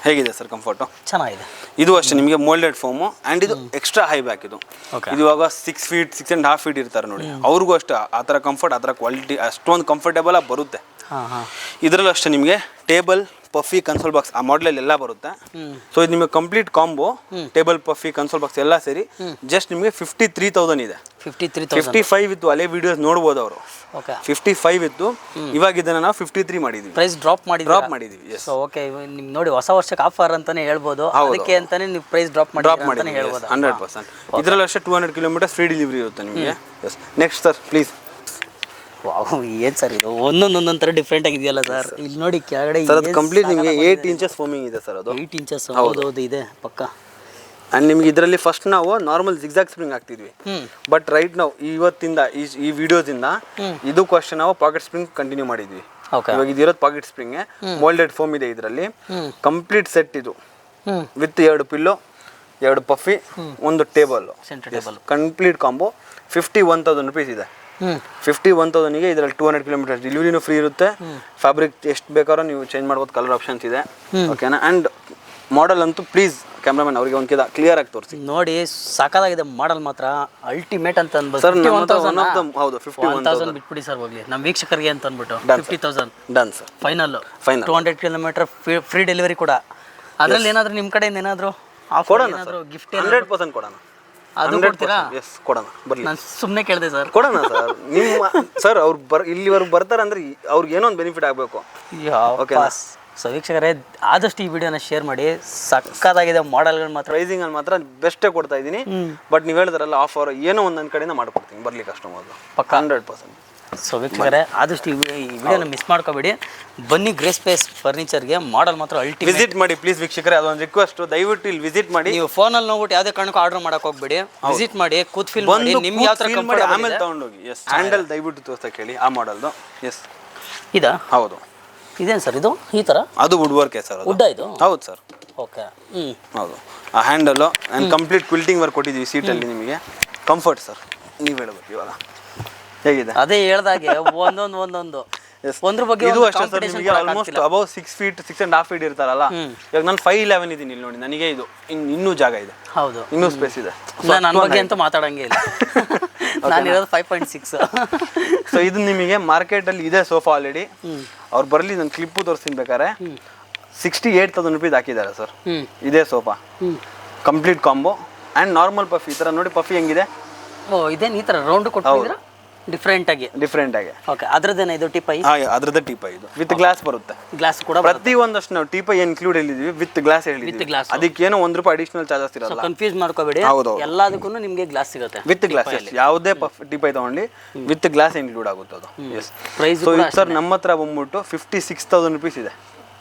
ಹೇಗಿದೆ ಸರ್ ಕಂಫರ್ಟು? ಚೆನ್ನಾಗಿದೆ. ಇದು ಅಷ್ಟೇ ನಿಮಗೆ ಮೋಲ್ಡೆಡ್ ಫೋಮು. ಆ್ಯಂಡ್ ಇದು ಎಕ್ಸ್ಟ್ರಾ ಹೈ ಬ್ಯಾಕ್ ಇದು. ಇದು ಇವಾಗ 6 ಫೀಟ್ 6.5 ಫೀಟ್ ಇರ್ತಾರೆ ನೋಡಿ, ಅವ್ರಿಗೂ ಅಷ್ಟೇ ಆ ಥರ ಕಂಫರ್ಟ್, ಆ ಥರ ಕ್ವಾಲಿಟಿ ಅಷ್ಟೊಂದು ಕಂಫರ್ಟೇಬಲ್ ಆಗಿ ಬರುತ್ತೆ. ಇದರಲ್ಲೂ ಅಷ್ಟೇ ನಿಮಗೆ ಟೇಬಲ್ ಪಫಿ ಕನ್ಸೋಲ್ ಬಾಕ್ಸ್ ಆ ಮಾಡಲಲ್ಲಿ ಎಲ್ಲ ಬರುತ್ತೆ. ಸೊ ಇದು ನಿಮಗೆ complete combo, table puffy console box ಎಲ್ಲ ಸೇರಿ ಜಸ್ಟ್ ನಿಮಗೆ 53,000 ಇದೆ. 55 ಇತ್ತು, ಅಲ್ಲೇ ವಿಡಿಯೋಸ್ ನೋಡ್ಬೋದು ಅವರು. 55 ಇತ್ತು, ಇವಾಗ ಇದನ್ನ ನಾವು 53 ಮಾಡಿದ್ವಿ. ಪ್ರೈಸ್ ಡ್ರಾಪ್ ಮಾಡಿದ್ವಿ. ಸೊ ಓಕೆ, ನಿಮ್ಗೆ ನೋಡಿ ಹೊಸ ವರ್ಷಕ್ಕೆ ಆಫರ್ ಅಂತಾನೆ ಹೇಳ್ಬೋದು, ಅದಕ್ಕೆ ಅಂತಾನೆ ನೀವು ಪ್ರೈಸ್ ಡ್ರಾಪ್ ಮಾಡಿ ಹೇಳ್ಬೋದು. 100%. ಇದರಲ್ಲಿ ಅಷ್ಟೇ 200 ಕಿಲೋಮೀಟರ್ಸ್ ಫ್ರೀ ಡೆಲಿವರಿ ಇರುತ್ತೆ ನಿಮಗೆ. Yes, next sir please. Wow, ಏನು ಸರ್ ಇದು, ಒಂದೊಂದೊಂದು ಥರ ಡಿಫ್ರೆಂಟ್ ಆಗಿದೆಯಲ್ಲ ಸರ್. ಇಲ್ಲಿ ನೋಡಿ ಕೆಳಗಡೆ ಸರ್, ಅದು ಕಂಪ್ಲೀಟ್ ನಿಮಗೆ 8 ಇಂಚಸ್ ಫೋಮಿಂಗ್ ಇದೆ ಸರ್. ಅದು 8 ಇಂಚಸ್. ಹೌದು, ಇದೆ ಪಕ್ಕ. ಆ್ಯಂಡ್ ನಿಮ್ಗೆ ಇದರಲ್ಲಿ ಫಸ್ಟ್ ನಾವು ನಾರ್ಮಲ್ ಜಿಗ್ಜಾಗ್ ಸ್ಪ್ರಿಂಗ್ ಹಾಕ್ತಿದ್ವಿ, ಬಟ್ ರೈಟ್ ನಾವು ಇವತ್ತಿಂದ ಈ ವಿಡಿಯೋದಿಂದ ಇದಕ್ಕೂ ಅಷ್ಟೇ ನಾವು ಪಾಕೆಟ್ ಸ್ಪ್ರಿಂಗ್ ಕಂಟಿನ್ಯೂ ಮಾಡಿದ್ವಿ. ಇವಾಗ ಇದಿರೋದು ಪಾಕೆಟ್ ಸ್ಪ್ರಿಂಗ್, ಮೋಲ್ಡೆಡ್ ಫೋಮ್ ಇದೆ ಇದರಲ್ಲಿ. ಕಂಪ್ಲೀಟ್ ಸೆಟ್ ಇದು, with 2 pillow, 2 ಪಫಿ, 1 table, complete combo. 51,000 rupees ಇದೆ. 51,000ಗೆ ಇದರಲ್ಲಿ 200 ಕಿಲೋಮೀಟರ್ ಡೆಲಿವರಿನೂ ಫ್ರೀ ಇರುತ್ತೆ. ಫ್ಯಾಬ್ರಿಕ್ ಎಷ್ಟು ಬೇಕಾದ್ರೂ ನೀವು ಚೇಂಜ್ ಮಾಡ್ಬೋದು, ಕಲರ್ ಆಪ್ಷನ್ಸ್ ಇದೆ. ಓಕೆನಾ? ಆ್ಯಂಡ್ ಮಾಡೆಲ್ ಅಂತೂ ಪ್ಲೀಸ್ ಕ್ಯಾಮ್ರಾಮನ್ ಅವರಿಗೆ ಒಂದು ಕ್ಲಿಯರ್ ಆಗಿ ತೋರಿಸಿ. ನೋಡಿ, ಸಾಕಾಗಿದೆ ಮಾಡೆಲ್ ಮಾತ್ರ, ಅಲ್ಟಿಮೇಟ್ ಅಂತ ಅನ್ಬೋದು ಸರ್. 51,000 ಬಿಟ್ಬಿಡಿ ಸರ್, ಹೋಗ್ಲಿ ನಮ್ಮ ವೀಕ್ಷಕರಿಗೆ ಅಂತ ಅಂದ್ಬಿಟ್ಟು 50,000 done sir. Final 200 kilometre free delivery ಕೂಡ. ಅದರಲ್ಲಿ ಏನಾದರೂ ನಿಮ್ಮ ಕಡೆಯಿಂದ ಏನಾದರೂ ಆಫರ್, ಏನಾದರೂ ಗಿಫ್ಟ್ 100% ಕೊಡೋಣ. ಅದು ಕೊಡ್ತೀರಾ? ಎಸ್, ಕೊಡೋಣ, ಬರಲಿ. ನಾನು ಸುಮ್ಮನೆ ಕೇಳಿದೆ ಸರ್. ಕೊಡೋಣ ಸರ್. ನಿಮ್ಮ ಸರ್ ಅವ್ರು ಇಲ್ಲಿವರೆಗೂ ಬರ್ತಾರೆ ಅಂದರೆ ಅವ್ರಿಗೆ ಏನೋ ಒಂದು ಬೆನಿಫಿಟ್ ಆಗಬೇಕು. ಓಕೆ. ಸೊ ವೀಕ್ಷಕರೇ, ಆದಷ್ಟು ಈ ವಿಡಿಯೋನ ಶೇರ್ ಮಾಡಿ. ಸಕ್ಕತ್ತಾಗಿದೆ ಮಾಡೆಲ್ಗಳು ಮಾತ್ರ. ಪ್ರೈಸಿಂಗಲ್ಲಿ ಮಾತ್ರ ಬೆಸ್ಟೇ ಕೊಡ್ತಾ ಇದ್ದೀನಿ. ಬಟ್ ನೀವು ಹೇಳಿದ್ರಲ್ಲ ಆಫರ್, ಏನೋ ಒಂದು ನನ್ನ ಕಡೆಯಿಂದ ಮಾಡ್ಕೊಡ್ತೀನಿ, ಬರಲಿ ಕಸ್ಟಮರ್ ಪಕ್ಕ 100%. ಸೊ ವೀಕ್ಷಕರೇ, ಆದಷ್ಟು ಈ ವಿಡಿಯೋನ ಮಿಸ್ ಮಾಡ್ಕೋಬೇಡಿ. ಬನ್ನಿ ಗ್ರೇಸ್ ಸ್ಪೇಸ್ ಫರ್ನಿಚರ್ಗೆ. ಮಾಡೆಲ್ ಮಾತ್ರ ಅಲ್ಟಿಮೇಟ್. ವಿಸಿಟ್ ಮಾಡಿ ಪ್ಲೀಸ್ ವೀಕ್ಷಕರೇ, ಅದೊಂದು ರಿಕ್ವೆಸ್ಟ್, ದಯವಿಟ್ಟು ಇಲ್ಲಿ ವಿಸಿಟ್ ಮಾಡಿ. ನೀವು ಫೋನಲ್ಲಿ ನೋಡ್ಬಿಟ್ಟು ಯಾವುದೇ ಕಾರಣಕ್ಕೂ ಆರ್ಡರ್ ಮಾಡಕ್ಕೆ ಹೋಗ್ಬೇಡಿ, ವಿಸಿಟ್ ಮಾಡಿ, ಕೂತ್ ಫೀಲ್ ಮಾಡಿ, ನಿಮ್ಗೆ ಯಾವ ಥರ ಮಾಡಿ ಆಮೇಲೆ ತಗೊಂಡೋಗಿ. ಎಸ್, ಹ್ಯಾಂಡಲ್ ದಯವಿಟ್ಟು ತೋರ್ಸಕ್ಕೆ ಹೇಳಿ ಆ ಮಾಡೆಲ್ದು. ಎಸ್, ಇದಾ? ಹೌದು. ಇದೇನು ಸರ್ ಇದು ಈ ಥರ? ಅದು ವುಡ್ ವರ್ಕ್ ಸರ್. ವುಡ್ ಇದು? ಹೌದು ಸರ್. ಓಕೆ. ಹೌದು. ಆ ಹ್ಯಾಂಡಲ್ಲು ಆ್ಯಂಡ್ ಕಂಪ್ಲೀಟ್ ಕ್ವಿಲ್ಟಿಂಗ್ ವರ್ಕ್ ಕೊಟ್ಟಿದ್ದೀವಿ ಸೀಟಲ್ಲಿ ನಿಮಗೆ. ಕಂಫರ್ಟ್ ಸರ್, ನೀವು ಹೇಳ್ಬೇಕು ಇವಾಗ ಹೇಗಿದೆ. ಅದೇ ಹೇಳ್ದಾಗೆ ಒಂದೊಂದು ಒಂದ್ರ ಬಗ್ಗೆ ಇದು ಅಷ್ಟೇ ಸರ್. ನಿಮಗೆ ಆಲ್ಮೋಸ್ಟ್ ಅಬೌವ್ 6 ಫೀಟ್ 6.5 ಫೀಟ್ ಇರ್ತಾರಲ್ಲ, ಇವಾಗ ನಾನು 5'11" ಇದ್ದೀನಿ ಇಲ್ಲಿ ನೋಡಿ. ನನಗೆ ಇದು ಇನ್ನೂ ಜಾಗ ಇದೆ. ಹೌದು, ಇನ್ನೂ ಸ್ಪೇಸ್ ಇದೆ. ನನ್ನ ಬಗ್ಗೆ ಅಂತ ಮಾತಾಡಂಗೆ ಇಲ್ಲ. ನಾನು ಇರೋದು 5.6. ಸೊ ಇದು ನಿಮಗೆ ಮಾರ್ಕೆಟಲ್ಲಿ ಇದೆ ಸೋಫಾ ಆಲ್ರೆಡಿ. ಅವ್ರು ಬರಲಿ, ನಾನು ಕ್ಲಿಪ್ಪು ತೋರಿಸ್ತೀನಿ ಬೇಕಾರೆ. 68,000 ರುಪೀಸ್ ಹಾಕಿದ್ದಾರೆ ಸರ್ ಇದೇ sofa. Complete combo and normal puffy. ಈ ಥರ ನೋಡಿ ಪಫಿ ಹೆಂಗಿದೆ. ಓ, ಇದೇನು ಈ ಥರ ರೌಂಡ್ ಕೊಟ್ಟಿದ್ದೀರಾ? ಡಿಫ್ರೆಂಟ್ ಆಗಿ. ಓಕೆ. ಅದ್ರದ್ದೇನ ಇದು ಟೀಪೈ? ಅದ್ರದ್ದು ಟೀಪೈ. ಇದು ವಿತ್ ಗ್ಲಾಸ್ ಬರುತ್ತೆ. ಗ್ಲಾಸ್ ಕೂಡ ಪ್ರತಿ ಒಂದಷ್ಟು ನಾವು ಟೀಪೈ ಇನ್ಕ್ಲೂಡ್ ಹೇಳಿದ್ವಿ, ವಿತ್ ಗ್ಲಾಸ್ ಹೇಳಿದ್ವಿ. ಅದಕ್ಕೇನೋ ₹1 ಅಡಿಷನಲ್ ಚಾರ್ಜಸ್ ಇರಲ್ಲ. ಕನ್ಫ್ಯೂಸ್ ಮಾಡ್ಕೋಬೇಡಿ, ಎಲ್ಲದಕ್ಕೂ ನಿಮಗೆ ಗ್ಲಾಸ್ ಸಿಗುತ್ತೆ ವಿತ್ ಗ್ಲಾಸ್. ಯಾವುದೇ ಟೀಪೈ ತಗೊಂಡು ವಿತ್ ಗ್ಲಾಸ್ ಇನ್ಕ್ಲೂಡ್ ಆಗುತ್ತೆ ಅದು. ಎಸ್. ಪ್ರೈಸ್ ಸರ್ ನಮ್ಮ ಹತ್ರ ಬಂದ್ಬಿಟ್ಟು 56,000 ರುಪೀಸ್ ಇದೆ.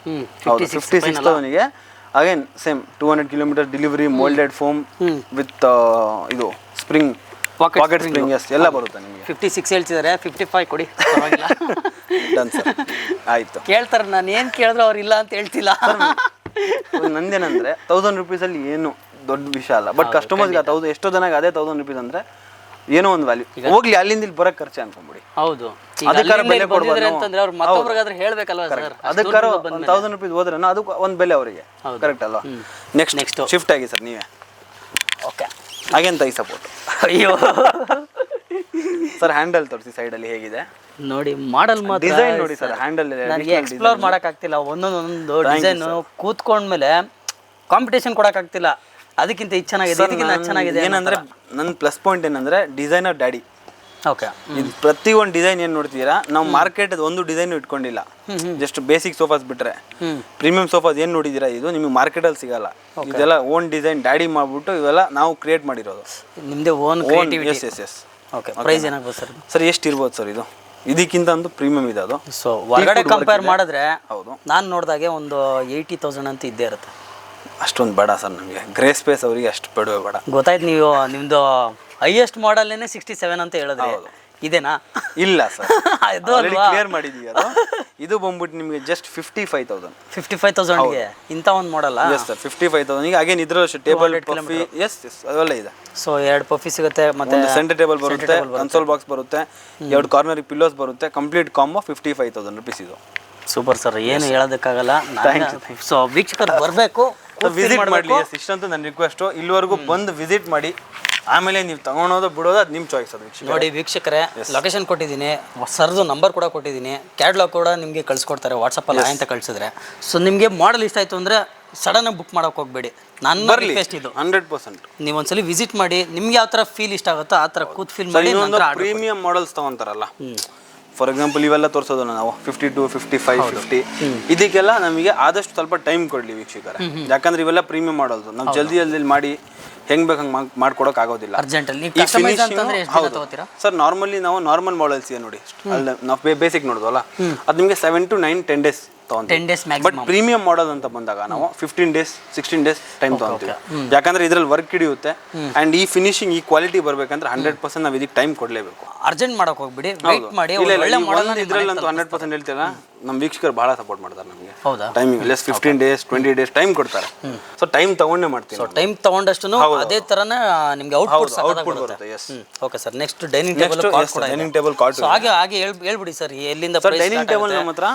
56,000ಗೆ again same 200 kilometre delivery, moulded foam with ಇದು ಸ್ಪ್ರಿಂಗ್ ಪಾಕೆಟ್ ಸ್ಪ್ರಿಂಗ್ ಎಸ್ ಎಲ್ಲ ಬರುತ್ತೆ ನಿಮಗೆ. 56 ಹೇಳ್ತಿದ್ದಾರೆ, 55 ಕೊಡಿ ಪರವಾಗಿಲ್ಲ. ಡನ್ ಸರ್, ಆಯಿತು. ಕೇಳ್ತಾರೆ, ನಾನು ಏನು ಕೇಳಿದ್ರು ಅವ್ರು ಇಲ್ಲ ಅಂತ ಹೇಳ್ತಿಲ್ಲ. ನಂದೇನಂದ್ರೆ 1000 ರುಪೀಸಲ್ಲಿ ಏನು ದೊಡ್ಡ ವಿಷಯ ಅಲ್ಲ, ಬಟ್ ಕಸ್ಟಮರ್ಸ್ಗೆ ಎಷ್ಟೋ ಜನಕ್ಕೆ ಅದೇ 1000 ರುಪೀಸ್ ಅಂದರೆ ಏನೋ ಒಂದು ವ್ಯಾಲ್ಯೂ. ಹೋಗ್ಲಿ ಅಲ್ಲಿಂದ ಇಲ್ಲಿ ಬರೋಕ್ಕೆ ಖರ್ಚು ಅನ್ಕೊಂಬಿಡಿ. ಹೌದು, ಅದಕ್ಕಾರ ಬೆಲೆ ಕೊಡ್ಬೋದು ಅಂತಂದ್ರೆ ಅವ್ರು ಮತ್ತೊಬ್ರಿಗಾದ್ರೆ ಹೇಳ್ಬೇಕಲ್ವಾ ಸರ್. ಅದಕ್ಕಾರ 1000 ರುಪೀಸ್ ಹೋದ್ರೆ ಅದಕ್ಕೆ ಒಂದು ಬೆಲೆ ಅವರಿಗೆ, ಕರೆಕ್ಟ್ ಅಲ್ವಾ? ನೆಕ್ಸ್ಟ್ ಶಿಫ್ಟ್ ಆಗಿ ಸರ್ ನೀವೇ. ಓಕೆ, ಹಾಗೇನು ತೈ ಸಪೋರ್ಟ್. ಅಯ್ಯೋ ಸರ್ ಹ್ಯಾಂಡಲ್ ತೋರಿಸಿ ಸೈಡಲ್ಲಿ ಹೇಗಿದೆ ನೋಡಿ, ಮಾಡಲ್ ಮಾತ್ರ ಡಿಸೈನ್ ನೋಡಿ ಸರ್. ಹ್ಯಾಂಡಲ್ ನನಗೆ ಎಕ್ಸ್ಪ್ಲೋರ್ ಮಾಡೋಕ್ಕಾಗ್ತಿಲ್ಲ, ಒಂದೊಂದು ಡಿಸೈನ್ ಕೂತ್ಕೊಂಡ್ಮೇಲೆ ಕಾಂಪಿಟೇಷನ್ ಕೊಡೋಕ್ಕಾಗ್ತಿಲ್ಲ. ಅದಕ್ಕಿಂತ ಇದು ಚೆನ್ನಾಗಿದೆ, ಇದಕ್ಕಿಂತ ಚೆನ್ನಾಗಿದೆ. ಏನಂದ್ರೆ ನನ್ನ ಪ್ಲಸ್ ಪಾಯಿಂಟ್ ಏನಂದ್ರೆ ಡಿಸೈನರ್ ಡ್ಯಾಡಿ. ಓಕೆ, ಇದು ಪ್ರತಿ ಒಂದು ಡಿಸೈನ್ ಏನು ನೋಡ್ತೀರಾ, ನಾವು ಮಾರ್ಕೆಟ್ ಒಂದು ಡಿಸೈನ್ ಇಟ್ಕೊಂಡಿಲ್ಲ. ಜಸ್ಟ್ ಬೇಸಿಕ್ ಸೋಫಾಸ್ ಬಿಟ್ರೆ ಪ್ರೀಮಿಯಂ ಸೋಫಾಸ್ ಏನು ನೋಡಿದ್ದೀರಾ ಇದು ನಿಮಗೆ ಮಾರ್ಕೆಟಲ್ಲಿ ಸಿಗಲ್ಲ. ಇದೆಲ್ಲ ಓನ್ ಡಿಸೈನ್ ಡ್ಯಾಡಿ ಮಾಡ್ಬಿಟ್ಟು ಇವೆಲ್ಲ ನಾವು ಕ್ರಿಯೇಟ್ ಮಾಡಿರೋದು. ನಿಮ್ಮದೇ own creativity. Yes. Okay, price ಏನಾಗ್ಬೋದು ಸರ್? ಸರ್ ಎಷ್ಟು ಇರ್ಬೋದು ಸರ್ ಇದು? ಇದಕ್ಕಿಂತ ಒಂದು ಪ್ರೀಮಿಯಂ ಇದೆ ಅದು. ಸೊ ಹೊರಗಡೆ ಕಂಪೇರ್ ಮಾಡಿದ್ರೆ ಹೌದು, ನಾನು ನೋಡಿದಾಗೆ ಒಂದು 80,000 ಅಂತ ಇದ್ದೇ ಇರುತ್ತೆ. ಅಷ್ಟೊಂದು ಬೇಡ ಸರ್ ನಮಗೆ. ಗ್ರೇ ಸ್ಪೇಸ್ ಅವರಿಗೆ ಅಷ್ಟು ಬೇಡವೇ ಬೇಡ. ಗೊತ್ತಾಯ್ತು, ನೀವು ನಿಮ್ಮದು ಹೈಯೆಸ್ಟ್ ಮಾಡಲ್ನೇ 67 ಅಂತ ಹೇಳಿದ್ರೆ ಇದೇನಾ? ಇಲ್ಲ ಸರ್, ಅದು ಕ್ಲಿಯರ್ ಮಾಡಿದೀವಿ ಅದು. ಇದು ಬಂದ್ಬಿಟ್ಟು ನಿಮಗೆ ಜಸ್ಟ್ 55,000. 55,000ಗೆ ಇಂಥ ಒಂದು ಮಾಡಲ್ಲ? Yes sir, 55,000. ಈಗ ಅಗೇನ್ ಇದ್ರ ಟೇಬಲ್ ಪಫಿ ಎಸ್ ಅವೆಲ್ಲ ಇದೆ. ಸೊ 2 ಪಫಿ ಸಿಗುತ್ತೆ, ಮತ್ತೆ ಸೆಂಟರ್ ಟೇಬಲ್ ಬರುತ್ತೆ, ಕನ್ಸೋಲ್ ಬಾಕ್ಸ್ ಬರುತ್ತೆ, 2 ಕಾರ್ನರ್ ಪಿಲ್ಲೋಸ್ ಬರುತ್ತೆ. ಕಂಪ್ಲೀಟ್ ಕಾಂಬೋ 55,000 ರುಪೀಸ್ ಇದು. ಸೂಪರ್ ಸರ್, ಏನು ಹೇಳೋದಕ್ಕಾಗಲ್ಲ. ಸೊ ವೀಕ್ಷಕರು ಬರಬೇಕು, ವಿಸಿಟ್ ಮಾಡಲಿ. ಇಷ್ಟಂತೂ ನನ್ನ ರಿಕ್ವೆಸ್ಟು. ಇಲ್ಲಿವರೆಗೂ ಬಂದು ವಿಸಿಟ್ ಮಾಡಿ, ಆಮೇಲೆ ನೀವು ತಗೊಳೋದು ಬಿಡೋದು ಅದು ನಿಮ್ಮ ಚಾಯ್ಸ್. ಅದು ನೋಡಿ ವೀಕ್ಷಕರೇ, ಲೊಕೇಶನ್ ಕೊಟ್ಟಿದ್ದೀನಿ, ಸರ್ದು ನಂಬರ್ ಕೂಡ ಕೊಟ್ಟಿದ್ದೀನಿ, ಕ್ಯಾಟ್ಲಾಗ್ ಕೂಡ ನಿಮಗೆ ಕಳಿಸ್ಕೊಡ್ತಾರೆ ವಾಟ್ಸಪ್ಪಲ್ಲಿ ಅಂತ ಕಳಿಸಿದ್ರೆ. ಸೊ ನಿಮಗೆ ಮಾಡಲ್ ಇಷ್ಟ ಆಯಿತು ಅಂದರೆ ಸಡನ್ನಾಗಿ ಬುಕ್ ಮಾಡೋಕೆ ಹೋಗಬೇಡಿ. ನನ್ನ ರಿಕ್ವೆಸ್ಟ್ ಇದು 100%. ನೀವು ಒಂದ್ಸಲಿ ವಿಸಿಟ್ ಮಾಡಿ, ನಿಮ್ಗೆ ಯಾವ ಥರ ಫೀಲ್ ಇಷ್ಟ ಆಗುತ್ತೋ ಆ ಥರ ಕೂತ್ ಫೀಲ್ ಮಾಡಿ. ಪ್ರೀಮಿಯಂ ಮಾಡಲ್ಸ್ ತಗೊಂತಾರಲ್ಲ, ಫಾರ್ ಎಕ್ಸಾಂಪಲ್ ಇವೆಲ್ಲ ತೋರಿಸೋದು ನಾವು 52, 55, 50. ಇದಕ್ಕೆಲ್ಲ ನಮಗೆ ಆದಷ್ಟು ಸ್ವಲ್ಪ ಟೈಮ್ ಕೊಡಲಿ ವೀಕ್ಷಕರೇ. ಯಾಕಂದ್ರೆ ಇವೆಲ್ಲ ಪ್ರೀಮಿಯಂ ಮಾಡಲ್ಸ್. ನಾವು ಜಲ್ದಿ ಮಾಡಿ ಹೆಂಗ್ ಬೇಕು ಹಂಗೆ ಮಾಡ್ಕೊಡಕ್ ಆಗೋದಿಲ್ಲ. ಅರ್ಜೆಂಟಲ್ಲಿ ಸರ್ ನಾರ್ಮಲಿ ನಾವು ನಾರ್ಮಲ್ ಮಾಡಲ್ಸ್ ನೋಡಿ, ಅಲ್ಲಿ ನಾವು ಬೇಸಿಕ್ ನೋಡೋದಲ್ಲ, ಅದು ನಿಮಗೆ 7 to 9, 10 days ತಗೊಂತೀವಿ. ಬಟ್ ಪ್ರೀಮಿಯಂ ಮಾಡಲ್ ಅಂತ ಬಂದಾಗ ನಾವು 15 days, 16 days ಟೈಮ್ ತಗೊಂತೀವಿ. ಯಾಕಂದ್ರೆ ಇದ್ರಲ್ಲಿ ವರ್ಕ್ ಹಿಡಿಯುತ್ತೆ. ಅಂಡ್ ಈ ಫಿನಿಶಿಂಗ್, ಈ ಕ್ವಾಲಿಟಿ ಬರ್ಬೇಕಂದ್ರೆ 100% ನಾವು ಇದಕ್ಕೆ ಟೈಮ್ ಕೊಡ್ಲೇಬೇಕು. ಅರ್ಜೆಂಟ್ ಮಾಡಕ್ ಹೋಗ್ಬಿಡಿ, ವೇಟ್ ಮಾಡಿ. ಇದ್ರಲ್ಲಂತೂ 100% ಹೇಳ್ತೀರಾ, ನಮ್ಮ ವೀಕ್ಷಕರು ಬಹಳ ಸಪೋರ್ಟ್ ಮಾಡ್ತಾರೆ ನಮಗೆ. ಹೌದಾ? Timing less 15 days, 20 days time ಕೊಡ್ತಾರೆ. ಸೊ ಟೈಮ್ ತಗೊಂಡೇ ಮಾಡ್ತೀವಿ. ಸೊ ಟೈಮ್ ತಗೊಂಡಷ್ಟು ಅದೇ ತರನೇ ನಿಮಗೆ ಔಟ್ಪುಟ್ ಬರುತ್ತೆ. Okay sir, next dining table card. So ಹಾಗೆ ಹೇಳ್ಬಿಡಿ ಸರ್, ಎಲ್ಲಿಂದ ಸರ್ ಡೈನಿಂಗ್ ಟೇಬಲ್ ನಮ್ಮ ಹತ್ರ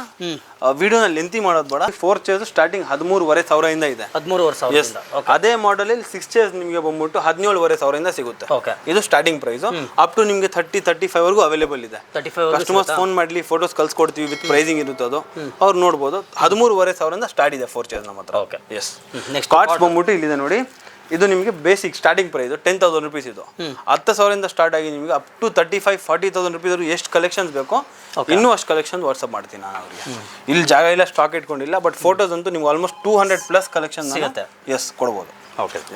ವಿಡಿಯೋನ ಲೆಂತಿ ಮಾಡೋದು ಬೇಡ. 4 chairs ಸ್ಟಾರ್ಟಿಂಗ್ 13,500 ಇದೆ. 13,500. ಅದೇ ಮಾಡೆಲ್ 6 chairs ನಿಮಗೆ ಬಂದ್ಬಿಟ್ಟು 17,500 ಸಿಗುತ್ತೆ. ಇದು ಸ್ಟಾರ್ಟಿಂಗ್ ಪ್ರೈಸ್. ಅಪ್ ಟು ನಿಮಗೆ 30-35 ವರೆಗೂ ಅವೈಲೇಬಲ್ ಇದೆ. ಕಸ್ಟಮರ್ಸ್ ಫೋನ್ ಮಾಡ್ಲಿ, ಫೋಟೋಸ್ ಕಳ್ಸಿಕೊಡ್ತೀವಿ, ವಿತ್ ಪ್ರೈಸಿಂಗ್ ಇರುತ್ತೆ ಅದು, ಅವ್ರು ನೋಡ್ಬೋದು. 13,500 ಸ್ಟಾರ್ಟ್ ಇದೆ 4 chairs ನಮ್ಮ ಹತ್ರ. ಎಸ್. ಕಾರ್ಡ್ಸ್ ಬಂದ್ಬಿಟ್ಟು ಇಲ್ಲಿದೆ ನೋಡಿ. ಇದು ನಿಮಗೆ ಬೇಸಿಕ್ ಸ್ಟಾರ್ಟಿಂಗ್ ಪ್ರೈಸ್ 10,000 ರುಪೀಸ್. ಇದು 10,000 ಸ್ಟಾರ್ಟ್ ಆಗಿ ನಿಮಗೆ ಅಪ್ ಟು 35-40,000 ರುಪೀಸ್ ಎಷ್ಟು ಕಲೆಕ್ಷನ್ಸ್ ಬೇಕೋ ಇನ್ನೂ ಅಷ್ಟು ಕಲೆಕ್ಷನ್ ವಾಟ್ಸಪ್ ಮಾಡ್ತೀನಿ ನಾನು ಅವರಿಗೆ. ಇಲ್ಲಿ ಜಾಗ ಇಲ್ಲ, ಸ್ಟಾಕ್ ಇಟ್ಕೊಂಡಿಲ್ಲ, ಬಟ್ ಫೋಟೋಸ್ ಅಂತೂ ನಿಮ್ಗೆ ಆಲ್ಮೋಸ್ಟ್ 200+ ಕಲೆಕ್ಷನ್ ಸಿಗುತ್ತೆ. ಎಸ್, ಕೊಡ್ಬೋದು. Okay, S.